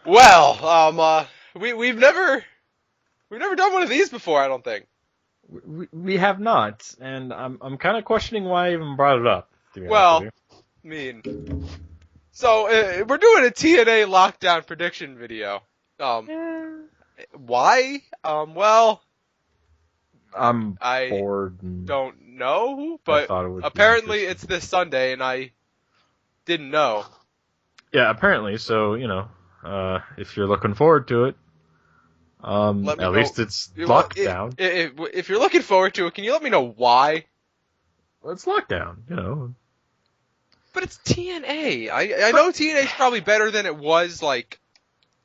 Well, we've never done one of these before. I don't think. We have not, and I'm kind of questioning why I even brought it up. To be honest with Well, you. I mean, so we're doing a TNA Lockdown prediction video. Um, Eh, why? Well, I'm I bored, and don't know, I but thought it would be apparently interesting. it's this Sunday, and I didn't know. Yeah, apparently. So if you're looking forward to it, Let me at know. least it's Well, lockdown. if you're looking forward to it, can you let me know why? Well, it's lockdown. But it's TNA. I But know TNA is probably better than it was like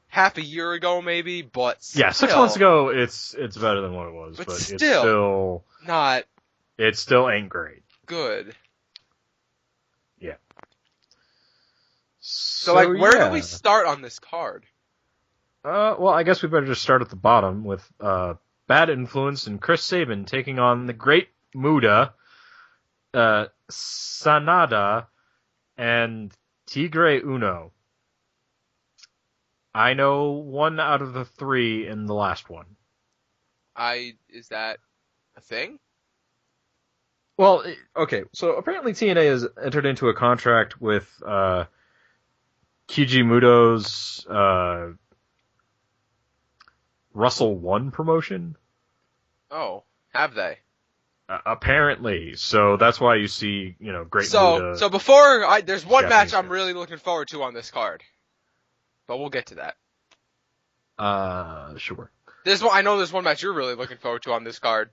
half a year ago, maybe, but yeah, 6 months still, ago, it's better than what it was, but but still not it still ain't great. good. Yeah. So, like, So where do we yeah. start on this card? Well, I guess we better just start at the bottom with Bad Influence and Chris Sabin taking on the Great Muda, Sanada, and Tigre Uno. I know one out of the three in the last one. Is that a thing? Well, okay, so apparently TNA has entered into a contract with Kiji Muto's Russell One promotion. Oh, have they? Apparently, so that's why you see, Great Muta. So before there's one match Japanese I'm guy. really looking forward to on this card, but we'll get to that. Sure. There's one match you're really looking forward to on this card.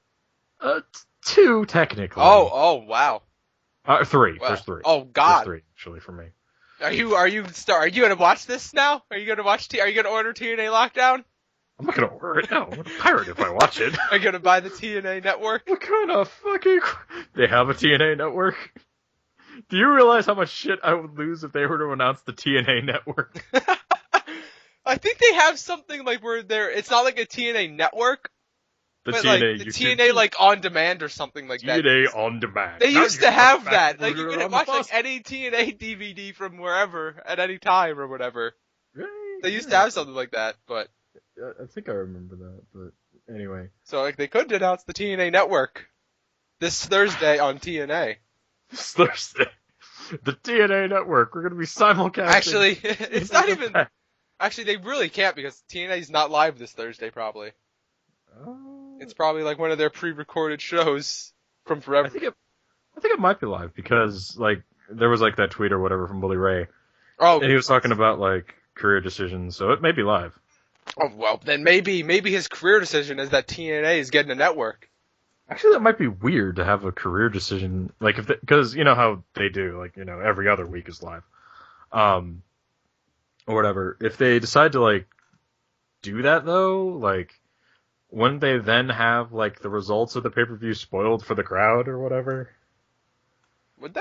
Two technically. Oh, wow. Three. Well, There's three. oh There's God. three actually for me. Are you gonna watch this now? Are you gonna order TNA Lockdown? I'm not gonna order it. No, I'm gonna pirate if I watch it. Are you gonna buy the TNA network? What kind of fucking? They have a TNA network. Do you realize how much shit I would lose if they were to announce the TNA network? I think they have something like where it's not like a TNA network, The but TNA like the YouTube. TNA like on demand or something like that. TNA on demand. They Now used you to can have watch that. Back Like you Burger could on the watch like bus. any TNA DVD from wherever at any time or whatever. Right, They used to yeah. have something like that, but I think I remember that, but anyway. so like they could announce the TNA network this Thursday on TNA. This Thursday. The TNA network. We're gonna be simulcasting. Actually, it's not even. Actually, they really can't because TNA's not live this Thursday. Probably it's probably like one of their pre-recorded shows from forever. I think it might be live because like there was like that tweet or whatever from Bully Ray. Oh, And he was talking about like career decisions, so it may be live. oh well, then maybe his career decision is that TNA is getting a network. Actually, that might be weird to have a career decision, like because you know how they do, like every other week is live, or whatever. If they decide to like do that though, like wouldn't they then have like the results of the pay-per-view spoiled for the crowd or whatever? Would they?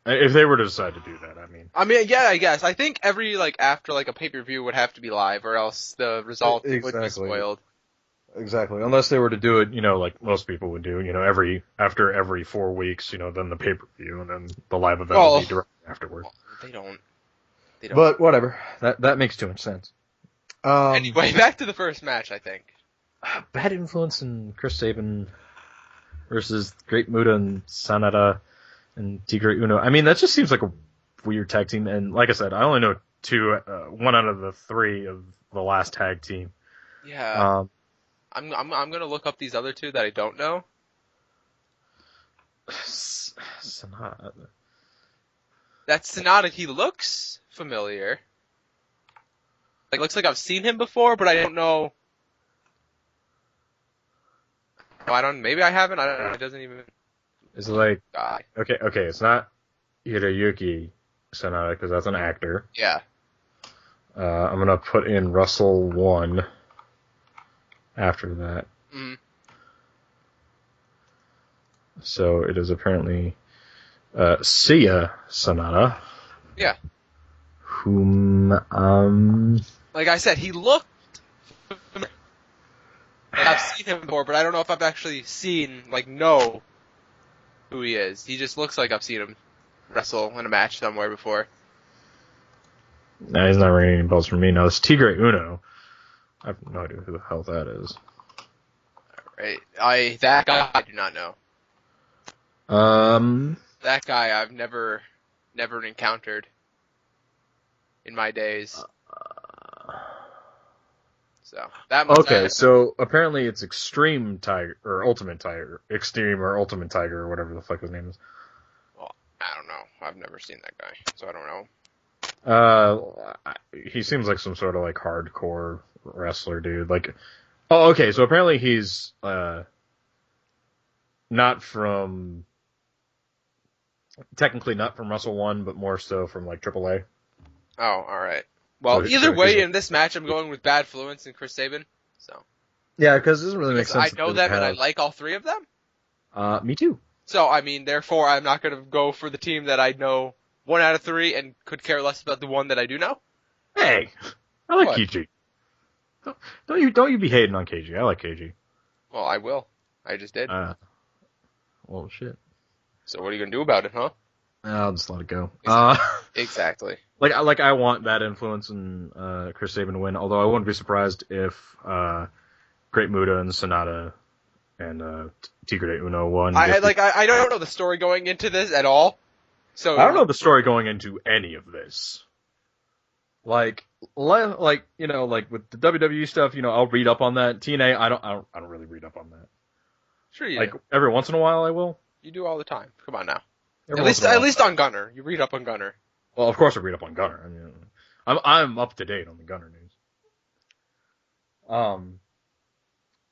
If they were to decide to do that, I mean, Yeah, I guess. I think every like after like a pay-per-view would have to be live, or else the result would be Exactly. spoiled. Exactly. Unless they were to do it, like most people would do, after every 4 weeks, then the pay-per-view and then the live event will be directly afterward. Well, they don't. But whatever. That makes too much sense. Anyway, back to the first match, I think. Bad Influence and Chris Sabin versus Great Muta and Sanada and Tigre Uno. I mean, that just seems like a weird tag team. And like I said, I only know one out of the three of the last tag team. Yeah. I'm gonna look up these other two that I don't know. Sanada. That's Sonata. He looks familiar. Like looks like I've seen him before, but I don't know. Oh, maybe I haven't. I don't know. It doesn't even. Is it like Die. okay? It's not Hiroyuki Sanada because that's an actor. Yeah. I'm gonna put in Russell One after that. Mm. So it is apparently Sia Sanada. Yeah. Whom Like I said, he looked familiar. Like I've seen him before, but I don't know if I've actually know who he is. He just looks like I've seen him wrestle in a match somewhere before. Nah, he's not ringing any bells for me. Now, it's Tigre Uno. I have no idea who the hell that is. Right. That guy I do not know. That guy I've never encountered in my days. So that much. Okay, so apparently it's Extreme Tiger or Ultimate Tiger, Extreme or Ultimate Tiger or whatever the fuck his name is. Well, I don't know. I've never seen that guy, so I don't know. He seems like some sort of like hardcore wrestler dude. Like, oh, okay, so apparently he's technically not from Wrestle One, but more so from like AAA. Oh, all right. Well, either way, in this match, I'm going with Bad Fluence and Chris Sabin. So. Yeah, because it doesn't really make sense. I know them and I like all three of them. Me too. So, I mean, therefore, I'm not going to go for the team that I know 1 out of 3 and could care less about the one that I do know. Hey, I like KG. Don't you be hating on KG. I like KG. Well, I will. I just did. Well, shit. So what are you going to do about it, huh? I'll just let it go. Exactly. Like I want Bad Influence and Chris Sabin to win, although I wouldn't be surprised if Great Muta and Sonata and Tigre Uno won. I don't know the story going into this at all. So I don't know the story going into any of this. Like you know, like with the WWE stuff, you know, I'll read up on that. TNA, I don't really read up on that. Sure you like do. Every once in a while I will. You do all the time. Come on now. At least on Gunner. You read up on Gunner. Well, of course I read up on Gunner. I mean, I'm up to date on the Gunner news.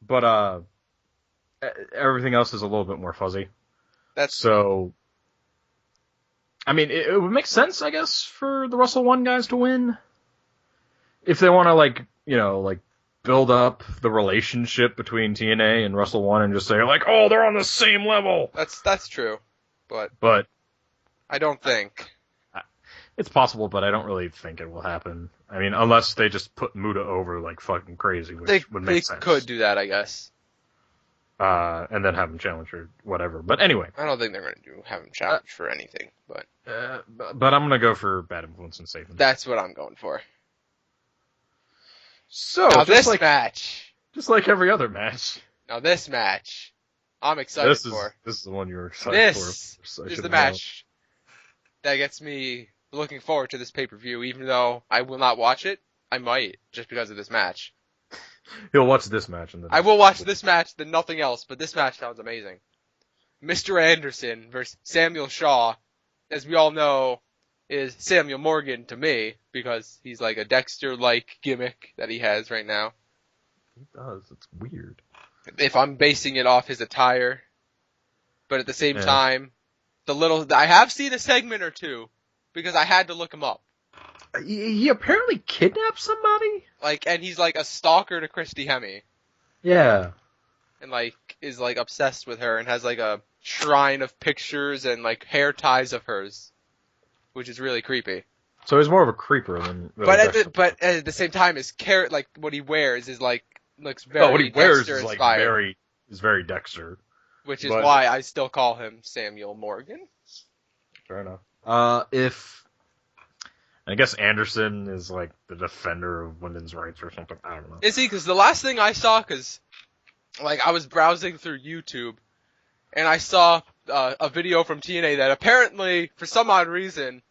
But everything else is a little bit more fuzzy. So. I mean, it would make sense, I guess, for the Wrestle One guys to win. If they want to, build up the relationship between TNA and Wrestle One and just say, like, oh, they're on the same level. That's true. But I don't think. It's possible, but I don't really think it will happen. I mean, unless they just put Muta over like fucking crazy, which would make sense. They could do that, I guess. And then have him challenge or whatever. But anyway. I don't think they're going to have him challenge for anything, but I'm going to go for Bad Influence and Sabin. That's what I'm going for. So, now this match. Just like every other match. Now this match, I'm excited for. This is the one you were excited for. This is the match that gets me looking forward to this pay-per-view, even though I will not watch it. I might, just because of this match. He'll watch this match. I will watch this match, then nothing else, but this match sounds amazing. Mr. Anderson versus Samuel Shaw, as we all know, is Samuel Morgan to me, because he's like a Dexter-like gimmick that he has right now. He does. It's weird. If I'm basing it off his attire, but at the same time, I have seen a segment or two, because I had to look him up. He apparently kidnapped somebody? And he's like a stalker to Christy Hemme. Yeah. And is obsessed with her and has like a shrine of pictures and hair ties of hers. Which is really creepy. So he's more of a creeper than really but at the same time his what he wears is looks very what he wears Dexter is is very Dexter. Which is why I still call him Samuel Morgan. Fair enough. I guess Anderson is the defender of women's rights or something. I don't know. Is he? Because the last thing I saw, I was browsing through YouTube, and I saw a video from TNA that apparently, for some odd reason,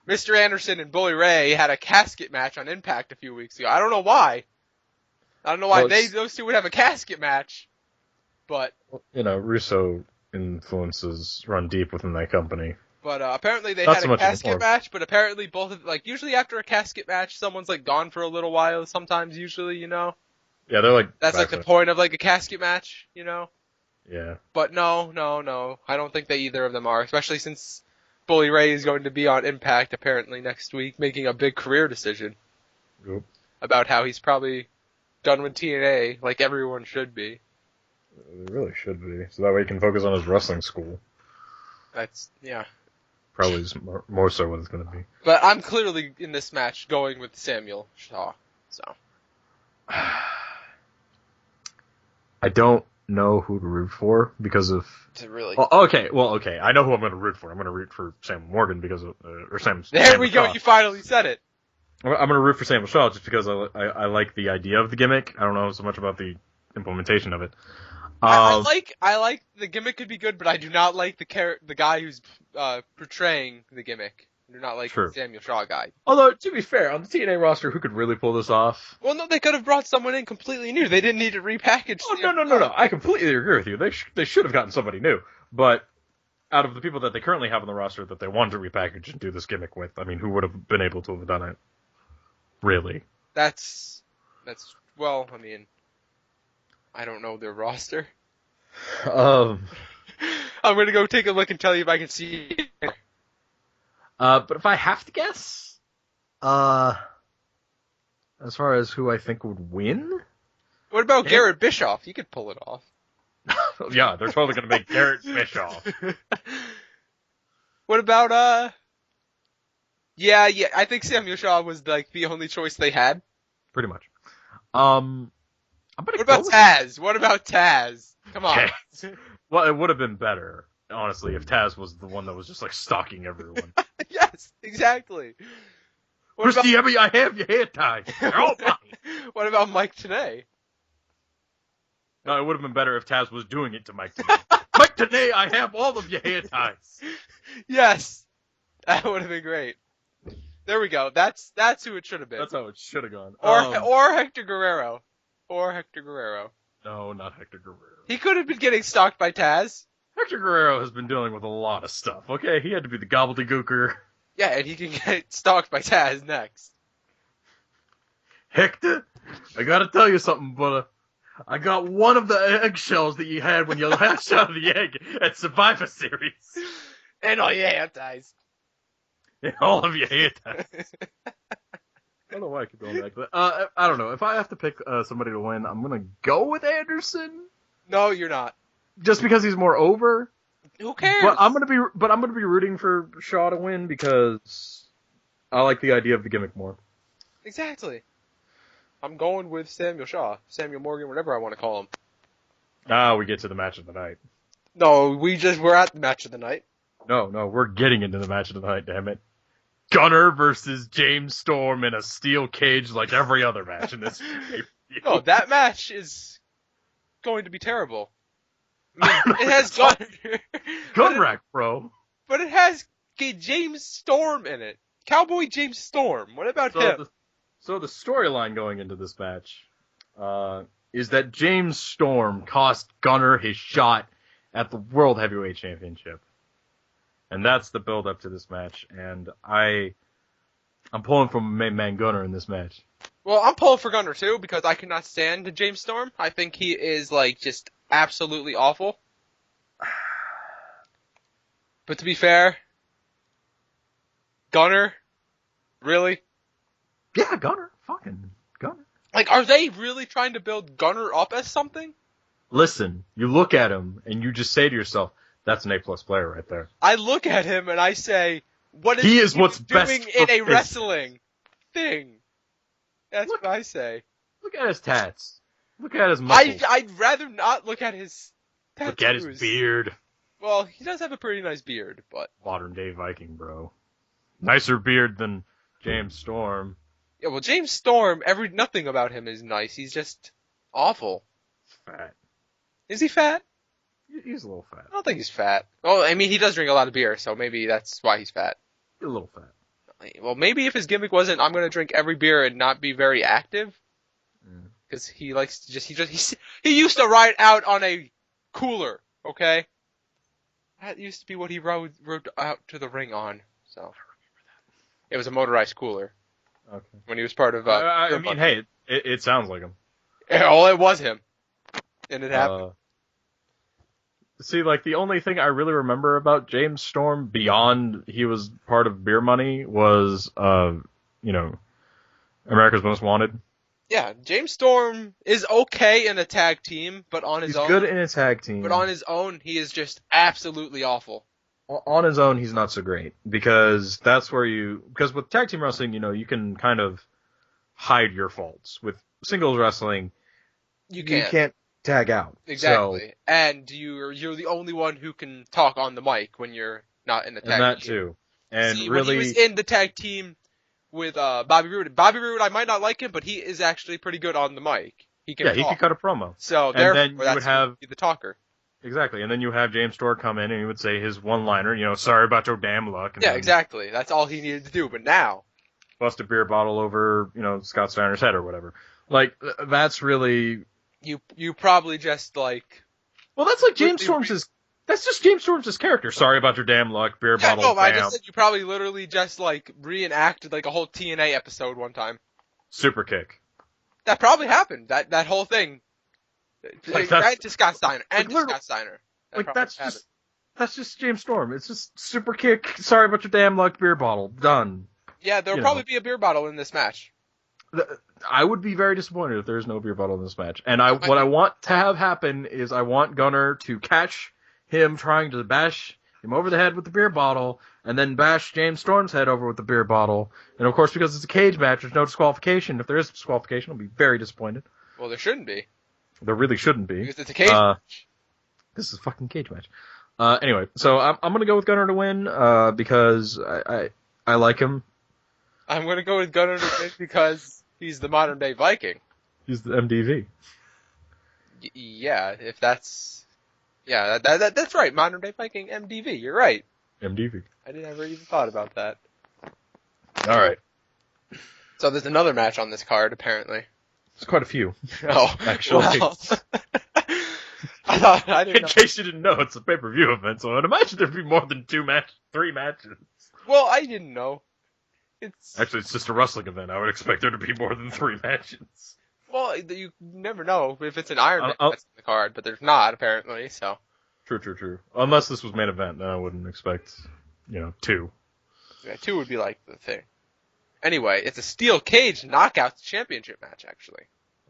Mr. Anderson and Bully Ray had a casket match on Impact a few weeks ago. I don't know why. Those two would have a casket match, but Russo influences run deep within that company. But apparently they had a casket match, but apparently both of usually after a casket match, someone's gone for a little while. Sometimes, usually, Yeah, they're that's the point of a casket match, Yeah. But no. I don't think either of them are, especially since Bully Ray is going to be on Impact apparently next week, making a big career decision about how he's probably done with TNA, like everyone should be. They really should be, so that way he can focus on his wrestling school. Yeah. Probably is more so what it's going to be. But I'm clearly in this match going with Samuel Shaw. So. I don't know who to root for because of. Okay. I know who I'm going to root for. I'm going to root for Sam Morgan because of or Sam. There we go. You finally said it. I'm gonna root for Samuel Shaw just because I like the idea of the gimmick. I don't know so much about the implementation of it. I like the gimmick could be good, but I do not like the guy who's portraying the gimmick. I do not like True. the Samuel Shaw guy. Although, to be fair, on the TNA roster, who could really pull this off? Well, no, they could have brought someone in completely new. They didn't need to repackage. Oh, no. I completely agree with you. They should have gotten somebody new. But out of the people that they currently have on the roster that they wanted to repackage and do this gimmick with, I mean, who would have been able to have done it? Really? Well, I mean, I don't know their roster. Um, I'm gonna go take a look and tell you if I can see it. But if I have to guess, as far as who I think would win, What about Garrett Bischoff? You could pull it off. yeah, they're totally gonna make Garrett Bischoff. What about Yeah, I think Samuel Shaw was like the only choice they had. Pretty much. What about Taz? What about Taz? Come on. Well, it would have been better, honestly, if Taz was the one that was just like stalking everyone. Yes, exactly. Christy, I have your hair tied. They're all mine. What about Mike Tenay? No, it would have been better if Taz was doing it to Mike Tenay. Mike Tenay, I have all of your hair ties. Yes, that would have been great. There we go. That's who it should have been. That's how it should have gone. Or Hector Guerrero. No, not Hector Guerrero. He could have been getting stalked by Taz. Hector Guerrero has been dealing with a lot of stuff. Okay, he had to be the gobbledygooker. Yeah, and he can get stalked by Taz next. Hector, I gotta tell you something, brother. I got one of the eggshells that you had when you hatched out of the egg at Survivor Series. And all your hair ties. And all of your hair ties. I don't know why I keep going back to that. I don't know. If I have to pick somebody to win, I'm gonna go with Anderson. No, you're not. Just because he's more over. Who cares? But I'm gonna be rooting for Shaw to win because I like the idea of the gimmick more. Exactly. I'm going with Samuel Shaw, Samuel Morgan, whatever I want to call him. Now we get to the match of the night. No, we're at the match of the night. No, we're getting into the match of the night, damn it. Gunner versus James Storm in a steel cage like every other match in this pay-per-view. No, that match is going to be terrible. I mean, it has Gunner. Gunrack, bro. But it has James Storm in it. Cowboy James Storm. What about him? So the storyline going into this match is that James Storm cost Gunner his shot at the World Heavyweight Championship. And that's the build up to this match. And I'm pulling from main man Gunner in this match. Well, I'm pulling for Gunner too because I cannot stand James Storm. I think he is like just absolutely awful. But to be fair, Gunner, really? Yeah, Gunner. Fucking Gunner. Like, are they really trying to build Gunner up as something? Listen, you look at him and you just say to yourself, that's an A+ player right there. I look at him and I say, what is he what's doing best in a for wrestling thing? That's what I say. Look at his tats. Look at his muscles. I'd rather not look at his tattoos. Look at his beard. Well, he does have a pretty nice beard, but... Modern day Viking, bro. Nicer beard than James Storm. Yeah, well, James Storm, nothing about him is nice. He's just awful. Fat. Is he fat? He's a little fat. I don't think he's fat. Well, I mean, he does drink a lot of beer, so maybe that's why he's fat. He's a little fat. Well, maybe if his gimmick wasn't, I'm gonna drink every beer and not be very active. Because he likes to he used to ride out on a cooler, okay? That used to be what he rode out to the ring on, so. It was a motorized cooler. Okay. When he was part of, I mean, hey, it sounds like him. Oh, it was him. And it happened. See, like, the only thing I really remember about James Storm beyond he was part of Beer Money was, America's Most Wanted. Yeah, James Storm is okay in a tag team, but on his own... He's good in a tag team. But on his own, he is just absolutely awful. On his own, he's not so great, because that's where because with tag team wrestling, you can kind of hide your faults. With singles wrestling, you can't tag out. Exactly. So, and you're the only one who can talk on the mic when you're not in the tag team. And that too. And See, really, when he was in the tag team with Bobby Roode. Bobby Roode, I might not like him, but he is actually pretty good on the mic. He can talk. he could cut a promo. So And therefore, then you would that's have the talker. exactly, and then you have James Storr come in and he would say his one-liner, sorry about your damn luck. And Yeah, exactly. That's all he needed to do. But now, bust a beer bottle over, Scott Steiner's head or whatever. Like that's really you probably just like. Well, that's like James Storm's. That's just James Storm's character. Sorry about your damn luck, beer bottle. No, I just said you probably literally just like reenacted like a whole TNA episode one time. Super kick. That probably happened. That whole thing. Like right to Scott Steiner and like to Scott Steiner. That's just James Storm. It's just super kick. Sorry about your damn luck, beer bottle. Done. Yeah, there'll probably be a beer bottle in this match. I would be very disappointed if there's no beer bottle in this match. And what I want to have happen is I want Gunner to catch him trying to bash him over the head with the beer bottle, and then bash James Storm's head over with the beer bottle. And of course, because it's a cage match, there's no disqualification. If there is disqualification, I'll be very disappointed. Well, there shouldn't be. There really shouldn't be. Because it's a cage match. This is a fucking cage match. Anyway, so I'm gonna go with Gunner to win, because I like him. I'm gonna go with Gunner to win because he's the modern day Viking. He's the MDV. Yeah, if that's... Yeah, that's right. Modern day Viking MDV. You're right. MDV. I never even thought about that. All right. So there's another match on this card, apparently. There's quite a few. Oh, actually. Well, I didn't know. In case you didn't know, it's a pay-per-view event, so I'd imagine there'd be more than 3 matches. Well, I didn't know. Actually, it's just a wrestling event. I would expect there to be more than 3 matches. Well, you never know if it's an Iron Man that's on the card, but there's not, apparently, so. True. Unless this was main event, then I wouldn't expect, 2. Yeah, 2 would be like the thing. Anyway, it's a steel cage knockouts championship match, actually.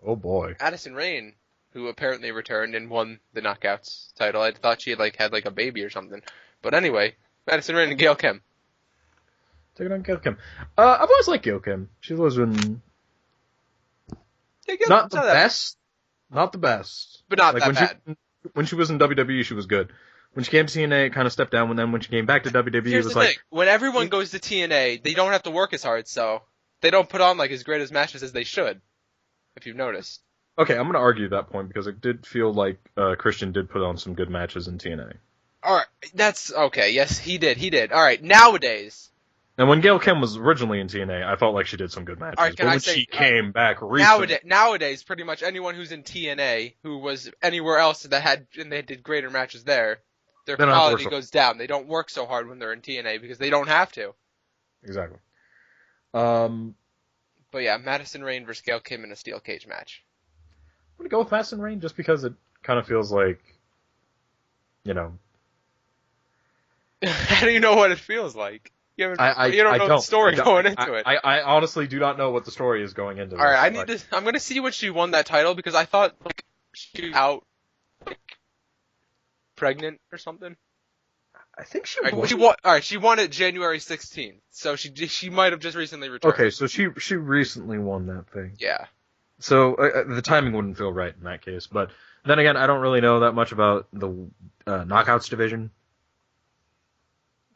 Oh boy. Addison Rain, who apparently returned and won the knockouts title. I thought she had a baby or something. But anyway, Addison Rain and Gail Kim. Take it on Gail Kim. I've always liked Gail Kim. She's always been... Yeah, not the best. Not the best. But not that bad. When she was in WWE, she was good. When she came to TNA, it kind of stepped down. And then when she came back to WWE, Here's it was the thing. When everyone goes to TNA, they don't have to work as hard, so they don't put on as great as matches as they should, if you've noticed. Okay, I'm going to argue that point because it did feel like Christian did put on some good matches in TNA. Alright, that's okay. Yes, he did. Alright, nowadays. And when Gail Kim was originally in TNA, I felt like she did some good matches. Alright, but when she came back recently... Nowadays, pretty much anyone who's in TNA, who was anywhere else they did greater matches there, their quality goes down. They don't work so hard when they're in TNA because they don't have to. Exactly. But yeah, Madison Rain versus Gail Kim in a steel cage match. I'm going to go with Madison Rain just because it kind of feels like, How do you know what it feels like? You don't know the story going into it. I honestly do not know what the story is going into. All right, I'm gonna see what she won that title because I thought she was out pregnant or something. I think she won. All right, she won it January 16th, so she might have just recently returned. Okay, so she recently won that thing. Yeah. So the timing wouldn't feel right in that case, but then again, I don't really know that much about the knockouts division.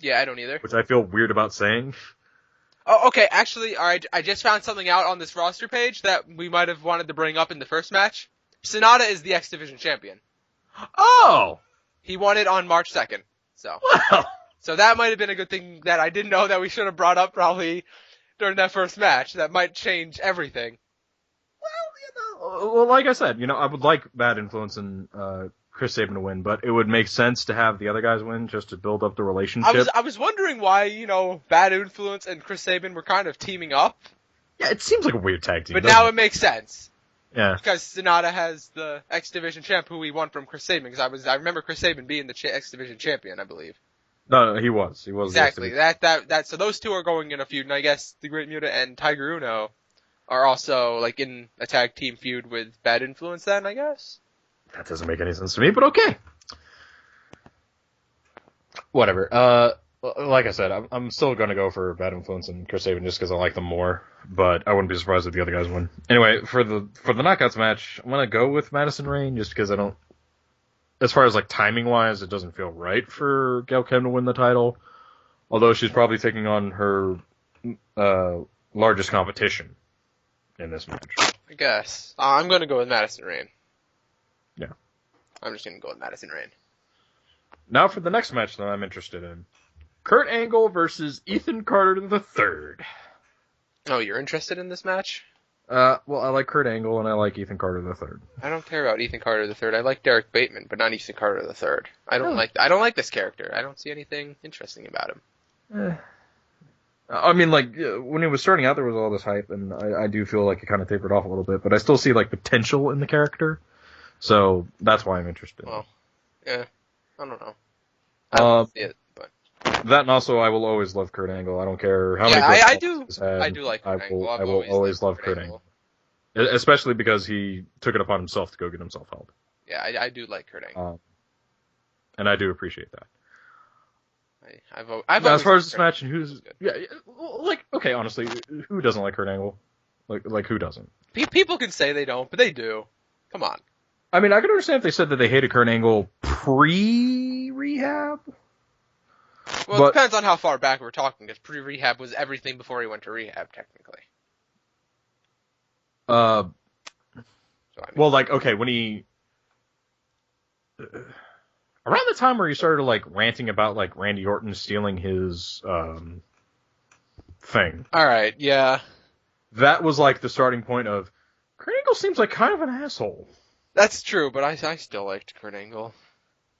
Yeah, I don't either. Which I feel weird about saying. Oh, okay. Actually, all right. I just found something out on this roster page that we might have wanted to bring up in the first match. Sonata is the X Division champion. Oh! He won it on March 2nd. So. Wow. So that might have been a good thing that I didn't know that we should have brought up probably during that first match. That might change everything. Well, like I said, I would like Bad Influence and Chris Sabin to win, but it would make sense to have the other guys win just to build up the relationship. I was wondering why, Bad Influence and Chris Sabin were kind of teaming up. Yeah, it seems like a weird tag team. But now it makes sense. Yeah. Because Sonata has the X Division champ who he won from Chris Sabin. Because I remember Chris Sabin being the X Division champion, I believe. No, he was. He was. Exactly. So those two are going in a feud, and I guess the Great Muta and Tiger Uno are also in a tag team feud with Bad Influence then, I guess? That doesn't make any sense to me, but okay. Whatever. Like I said, I'm still going to go for Bad Influence and Chris Sabin just because I like them more, but I wouldn't be surprised if the other guys win. Anyway, for the knockouts match, I'm going to go with Madison Rain just because I don't... As far as timing-wise, it doesn't feel right for Gail Kim to win the title, although she's probably taking on her largest competition in this match. I guess. I'm going to go with Madison Rain. Yeah. I'm just going to go with Madison Rain. Now for the next match that I'm interested in. Kurt Angle versus Ethan Carter III. Oh, you're interested in this match? Well, I like Kurt Angle and I like Ethan Carter III. I don't care about Ethan Carter III. I like Derek Bateman, but not Ethan Carter III. I don't like this character. I don't see anything interesting about him. I mean, like, when he was starting out, there was all this hype, and I do feel like it kind of tapered off a little bit, but I still see, like, potential in the character, so that's why I'm interested. Well, yeah, I don't know. I don't see it, but... That and also, I will always love Kurt Angle. I don't care how many I do like Kurt Angle. I will always love Kurt Angle. Especially because he took it upon himself to go get himself help. Yeah, I do like Kurt Angle. And I do appreciate that. I've as far as this match and who's... Yeah, like, okay, honestly, who doesn't like Kurt Angle? Like who doesn't? People can say they don't, but they do. Come on. I mean, I could understand if they said that they hated Kurt Angle pre-rehab. Well, it depends on how far back we're talking, because pre-rehab was everything before he went to rehab, technically. Well, like, okay, when he... around the time where he started, like, ranting about, like, Randy Orton stealing his, thing. Alright, yeah. That was, like, the starting point of, Kurt Angle seems like kind of an asshole. That's true, but I still liked Kurt Angle.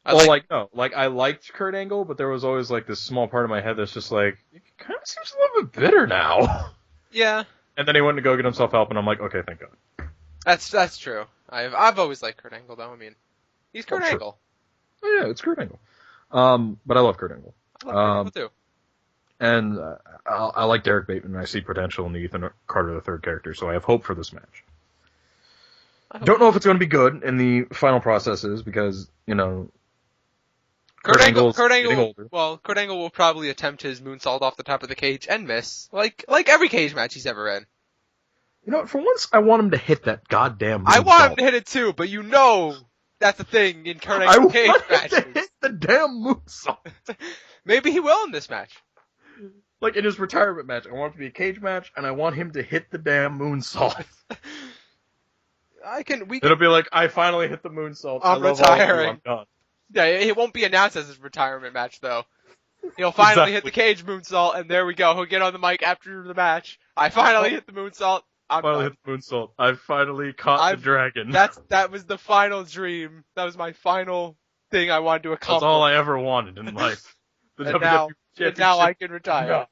I liked Kurt Angle, but there was always, like, this small part of my head that's just like, he kind of seems a little bit bitter now. Yeah. And then he went to go get himself help, and I'm like, okay, thank God. That's true. I've always liked Kurt Angle, though. I mean, he's Kurt Angle. Oh, yeah, it's Kurt Angle. But I love Kurt Angle. I love Kurt Angle, too. And I like Derek Bateman, and I see potential in the Ethan Carter III character, so I have hope for this match. Don't know if it's going to be good in the final processes, because, you know, Kurt Angle will probably attempt his moonsault off the top of the cage and miss, like every cage match he's ever in. You know, for once, I want him to hit that goddamn moonsault. I want him to hit it too, but you know that's the thing in Kurt Angle cage matches. I want him to hit the damn moonsault. Maybe he will in this match. Like in his retirement match, I want it to be a cage match, and I want him to hit the damn moonsault. It'll be like, I finally hit the moonsault. I'm retiring. I'm done. Yeah, it won't be announced as his retirement match, though. He'll finally hit the cage moonsault, and there we go. He'll get on the mic after the match. I finally hit the moonsault. I finally caught the dragon. That was the final dream. That was my final thing I wanted to accomplish. That's all I ever wanted in life. And now I can retire.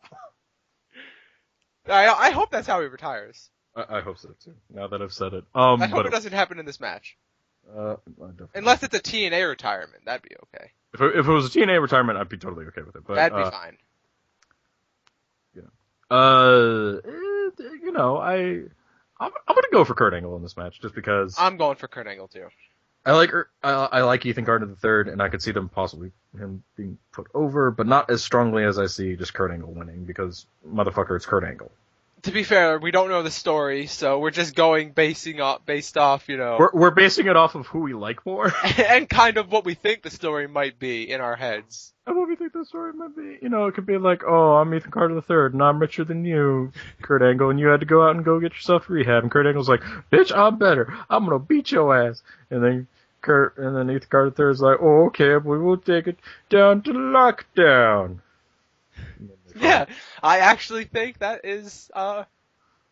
No. I hope that's how he retires. I hope so too. Now that I've said it. I hope it doesn't happen in this match. Unless it's a TNA retirement, that'd be okay. If it was a TNA retirement, I'd be totally okay with it. But that'd be fine. You know, I'm gonna go for Kurt Angle in this match just because. I'm going for Kurt Angle too. I like Ethan Carter III, and I could see him being put over, but not as strongly as I see just Kurt Angle winning, because motherfucker, it's Kurt Angle. To be fair, we don't know the story, so we're just going based off, you know. We're basing it off of who we like more. And kind of what we think the story might be in our heads. And what we think the story might be. You know, it could be like, oh, I'm Ethan Carter III, and I'm richer than you, Kurt Angle, and you had to go out and go get yourself rehab. And Kurt Angle's like, bitch, I'm better. I'm gonna beat your ass. And then Ethan Carter III is like, oh, okay, we will take it down to Lockdown. Yeah, I actually think that is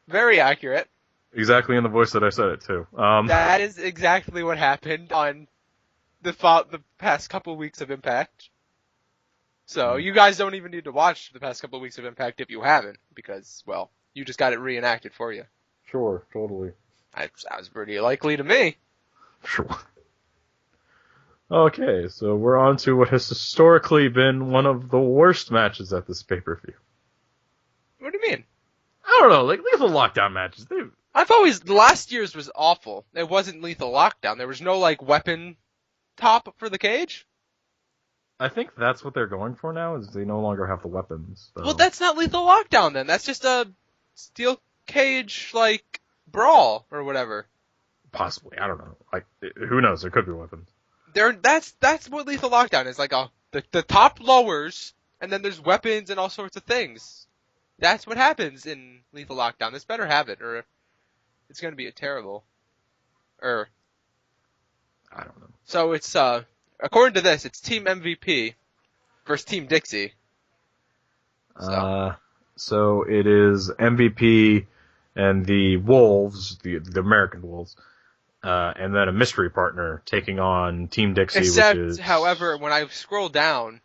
very accurate. Exactly in the voice that I said it too. That is exactly what happened on the past couple of weeks of Impact. So you guys don't even need to watch the past couple of weeks of Impact if you haven't, because, well, you just got it reenacted for you. Sure, totally. That sounds pretty likely to me. Sure. Okay, so we're on to what has historically been one of the worst matches at this pay-per-view. What do you mean? I don't know, like Lethal Lockdown matches. Last year's was awful. It wasn't Lethal Lockdown. There was no, like, weapon top for the cage. I think that's what they're going for now, is they no longer have the weapons. So. Well, that's not Lethal Lockdown then. That's just a steel cage, like, brawl or whatever. Possibly. I don't know. Like, who knows? There could be weapons. That's what Lethal Lockdown is, like the top lowers, and then there's weapons and all sorts of things. That's what happens in Lethal Lockdown. This better have it, or it's going to be a terrible. I don't know. So it's according to this, it's Team MVP versus Team Dixie. So it is MVP and the Wolves, the American Wolves, and then a mystery partner taking on Team Dixie, Except, which is... however, when I scroll down,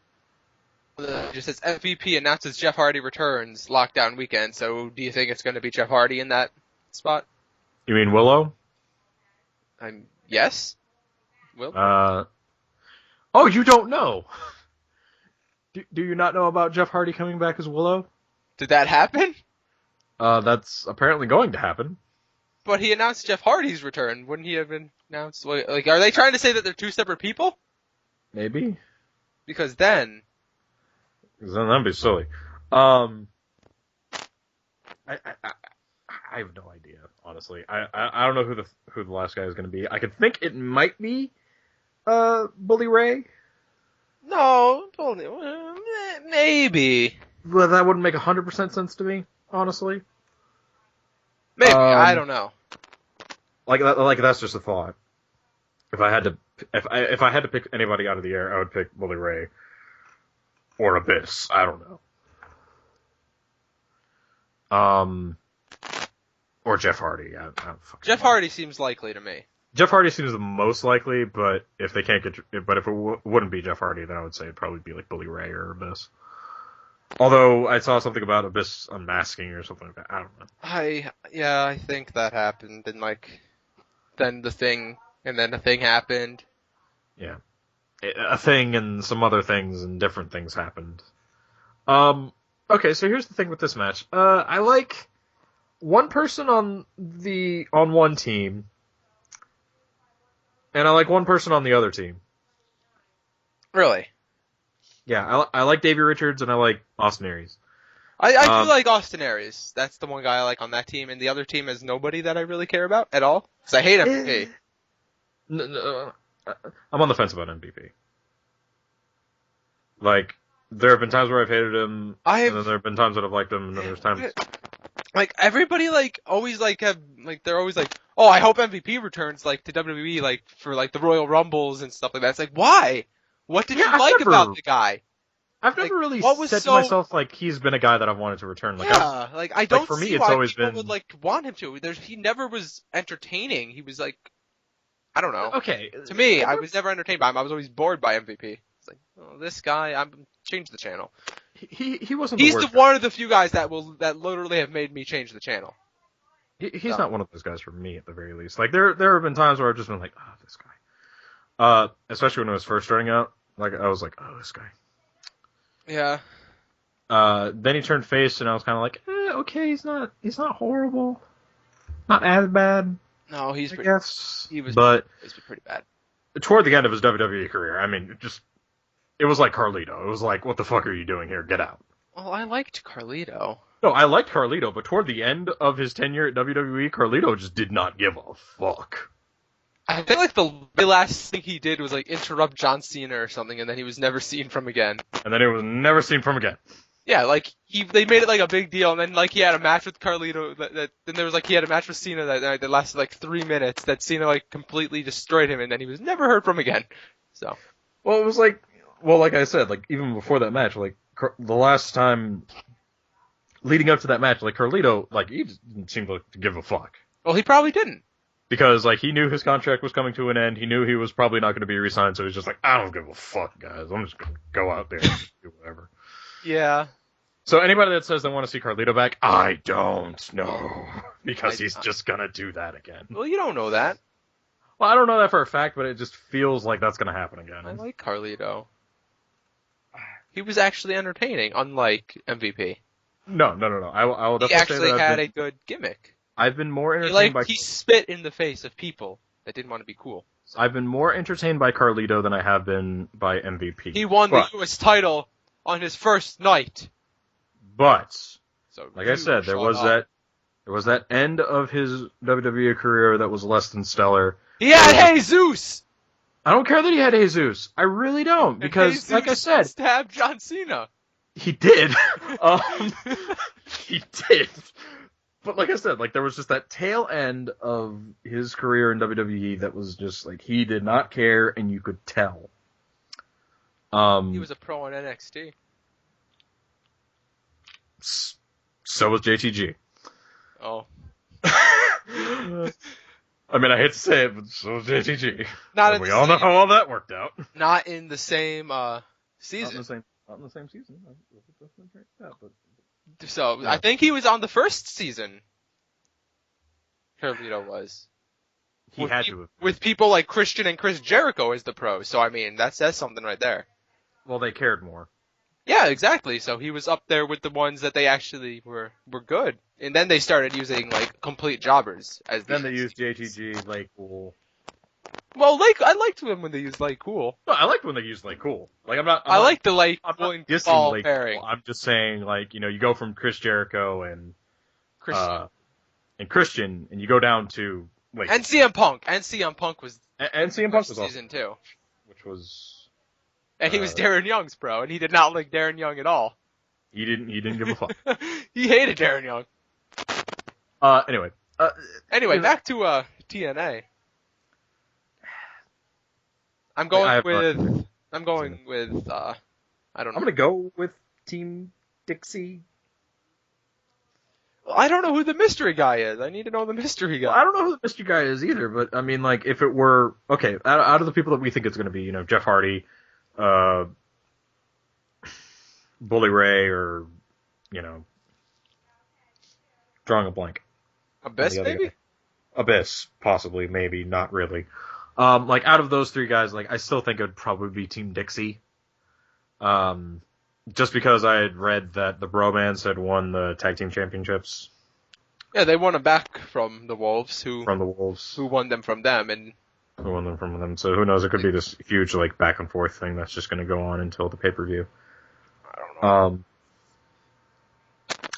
it just says MVP announces Jeff Hardy returns lockdown weekend. So do you think it's going to be Jeff Hardy in that spot? You mean Willow? Yes. Will? Oh, you don't know? Do you not know about Jeff Hardy coming back as Willow? Did that happen? That's apparently going to happen. But he announced Jeff Hardy's return. Wouldn't he have been announced? Like, are they trying to say that they're two separate people? Maybe. Because then that'd be silly. I have no idea, honestly. I don't know who the last guy is going to be. I could think it might be Bully Ray. No, maybe. But that wouldn't make 100% sense to me, honestly. Maybe, I don't know. Like that's just a thought. If I had to pick anybody out of the air, I would pick Bully Ray or Abyss. I don't know. Or Jeff Hardy. I don't Jeff Hardy seems likely to me. Jeff Hardy seems the most likely, but if they can't get, but if it wouldn't be Jeff Hardy, then I would say it'd probably be like Bully Ray or Abyss. Although I saw something about Abyss unmasking or something like that. I don't know. I think that happened, and then the thing happened. Yeah, a thing and some other things and different things happened. Okay, so here's the thing with this match. I like one person on one team, and I like one person on the other team. Really? Yeah, I like Davey Richards and I like Austin Aries. I do like Austin Aries. That's the one guy I like on that team, and the other team is nobody that I really care about at all. Because I hate MVP. No, I'm on the fence about MVP. Like, there have been times where I've hated him, and then there have been times that I've liked him, and then there's times... Like, everybody, like, always, like, they're always like, oh, I hope MVP returns, like, to WWE, like, for, like, the Royal Rumbles and stuff like that. It's like, why? What did you like about the guy? I've never really said to myself, like, he's been a guy that I've wanted to return. Like, I don't for me, see it's why always people been... would, like, want him to. He never was entertaining. He was, like, I don't know. Okay. To me, I was never entertained by him. I was always bored by MVP. It's like, oh, this guy, change the channel. He wasn't He's the worst one of the few guys that literally have made me change the channel. He's not one of those guys for me, at the very least. Like, there have been times where I've just been like, oh, this guy. Especially when I was first starting out. Like, I was like, oh, this guy. Yeah. Then he turned face, and I was kind of like, okay, he's not horrible. Not as bad. No, he was pretty bad. Toward the end of his WWE career, I mean, it was like Carlito. It was like, what the fuck are you doing here? Get out. Well, I liked Carlito. No, I liked Carlito, but toward the end of his tenure at WWE, Carlito just did not give a fuck. I think like the last thing he did was like interrupt John Cena or something, and then he was never seen from again. And then he was never seen from again. Yeah, like they made it like a big deal, and then like he had a match with Carlito. Then there was like he had a match with Cena that night that lasted like 3 minutes. That Cena like completely destroyed him, and then he was never heard from again. So. Well, it was like, like I said, like even before that match, like the last time leading up to that match, like Carlito, like he didn't seem to give a fuck. Well, he probably didn't. Because, like, he knew his contract was coming to an end. He knew he was probably not going to be re-signed, so he's just like, I don't give a fuck, guys. I'm just going to go out there and do whatever. Yeah. So anybody that says they want to see Carlito back, I don't know. Because he's just going to do that again. Well, you don't know that. Well, I don't know that for a fact, but it just feels like that's going to happen again. I like Carlito. He was actually entertaining, unlike MVP. No. I will definitely say that. He actually had a good gimmick. I've been more entertained he spit in the face of people that didn't want to be cool. I've been more entertained by Carlito than I have been by MVP. He won the U.S. title on his first night. But, so like I said, there was that end of his WWE career that was less than stellar. He had Jesus! I don't care that he had Jesus. I really don't. Because, like I said, stabbed John Cena. He did. um, he did. But like I said, like there was just that tail end of his career in WWE that was just like he did not care, and you could tell. He was a pro in NXT. So was JTG. Oh. I mean, I hate to say it, but so was JTG. And we all know how all that worked out. Not in the same season. Not in the same season. So Yeah. I think he was on the first season. Carlito was. He had to have. With people like Christian and Chris Jericho as the pros. So I mean, that's something right there. Well, they cared more. Yeah, exactly. So he was up there with the ones that they actually were good. And then they started using like complete jobbers as Then they used JTG, like cool. Well, like I liked them when they used like cool. No, I liked when they used like cool. Like I like the like I'm not dissing ball like pairing. cool. I'm just saying like you go from Chris Jericho and Christian. and you go down to like And CM Punk. And CM Punk was and CM Punk was season awesome, 2. which was. And he was Darren Young's bro, and he did not like Darren Young at all. He didn't give a fuck. He hated Darren Young. Anyway. Back to TNA. I'm going with I don't know. I'm gonna go with Team Dixie. I don't know who the mystery guy is. I need to know the mystery guy. Well, I don't know who the mystery guy is either, but I mean, like, if it were okay, out of the people that we think it's gonna be, Jeff Hardy, Bully Ray, or drawing a blank. Abyss, maybe? Abyss, possibly, maybe, not really. Like, out of those 3 guys, like, I still think it would probably be Team Dixie. Just because I had read that the Bromans had won the tag team championships. Yeah, they won them back from the Wolves, who won them from them, and who won them from them. So who knows? It could be this huge like back and forth thing that's just going to go on until the pay-per-view. I don't know.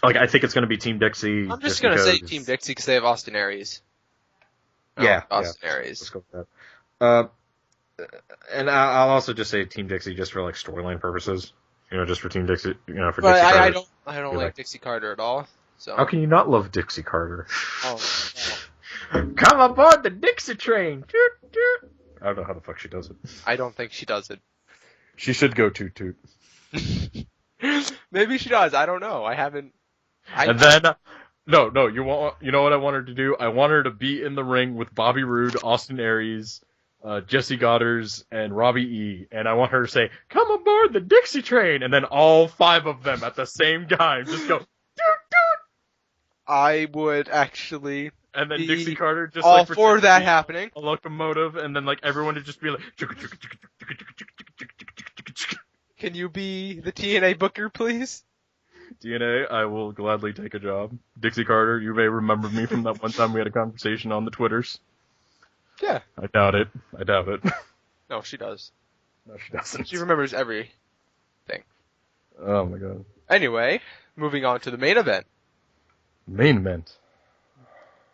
Like I think it's going to be Team Dixie. I'm just going to say Team Dixie because they have Austin Aries. Austin Aries. Let's go with that. And I'll also just say Team Dixie just for like storyline purposes. Just for Team Dixie. For Dixie Carter. I don't like Dixie Carter at all. So how can you not love Dixie Carter? Oh. Come aboard the Dixie train. Toot, toot. I don't know how the fuck she does it. I don't think she does it. She should go toot toot. Maybe she does. I don't know. I haven't. No. You know what I want her to do? I want her to be in the ring with Bobby Roode, Austin Aries, Jesse Goddard, and Robbie E. And I want her to say, "Come aboard the Dixie train," and then all 5 of them at the same time just go toot toot. I would actually. And then Dixie Carter just all for that happening. A locomotive, and then like everyone would just be like. Can you be the TNA booker, please? TNA, I will gladly take a job. Dixie Carter, you may remember me from that one time we had a conversation on the Twitters. Yeah. I doubt it. No, she does. No, she doesn't. She remembers everything. Oh my god. Anyway, moving on to the main event. Main event.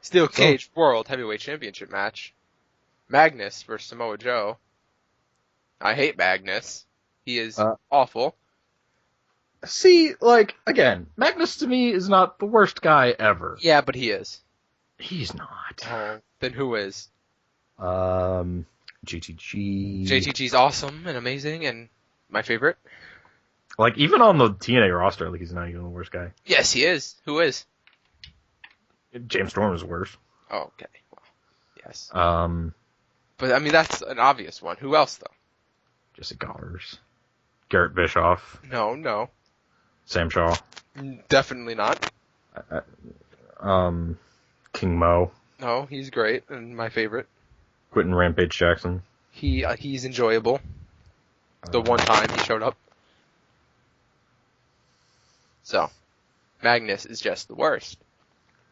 Steel Cage World Heavyweight Championship match. Magnus versus Samoa Joe. I hate Magnus. He is awful. See, like, again, Magnus to me is not the worst guy ever. Yeah, but he is. He's not. Oh, then who is? GTG. JTG's awesome and amazing and my favorite. Like, even on the TNA roster, like, he's not even the worst guy. Yes, he is. Who is? James Storm is worse. Oh, okay. Well, yes. But, I mean, that's an obvious one. Who else, though? Jesse Goddard. Garrett Bischoff. No. Sam Shaw. Definitely not. King Mo. No, he's great and my favorite. Quentin Rampage Jackson. He's enjoyable. The one time he showed up. So, Magnus is just the worst.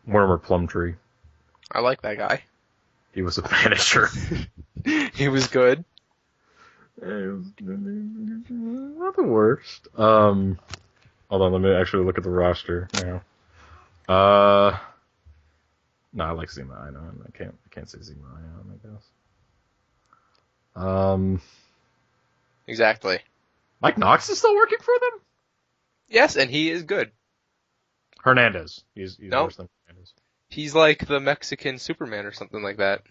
Mortimer Plumtree. I like that guy. He was a manager. He was good. Not the worst. Hold on, let me actually look at the roster now. No, I like Zima. I know. I can't say Zima. I guess. Exactly. Mike Knox is still working for them? Yes, and he is good. Hernandez. He's No, worse than Hernandez. he's like the Mexican Superman or something like that.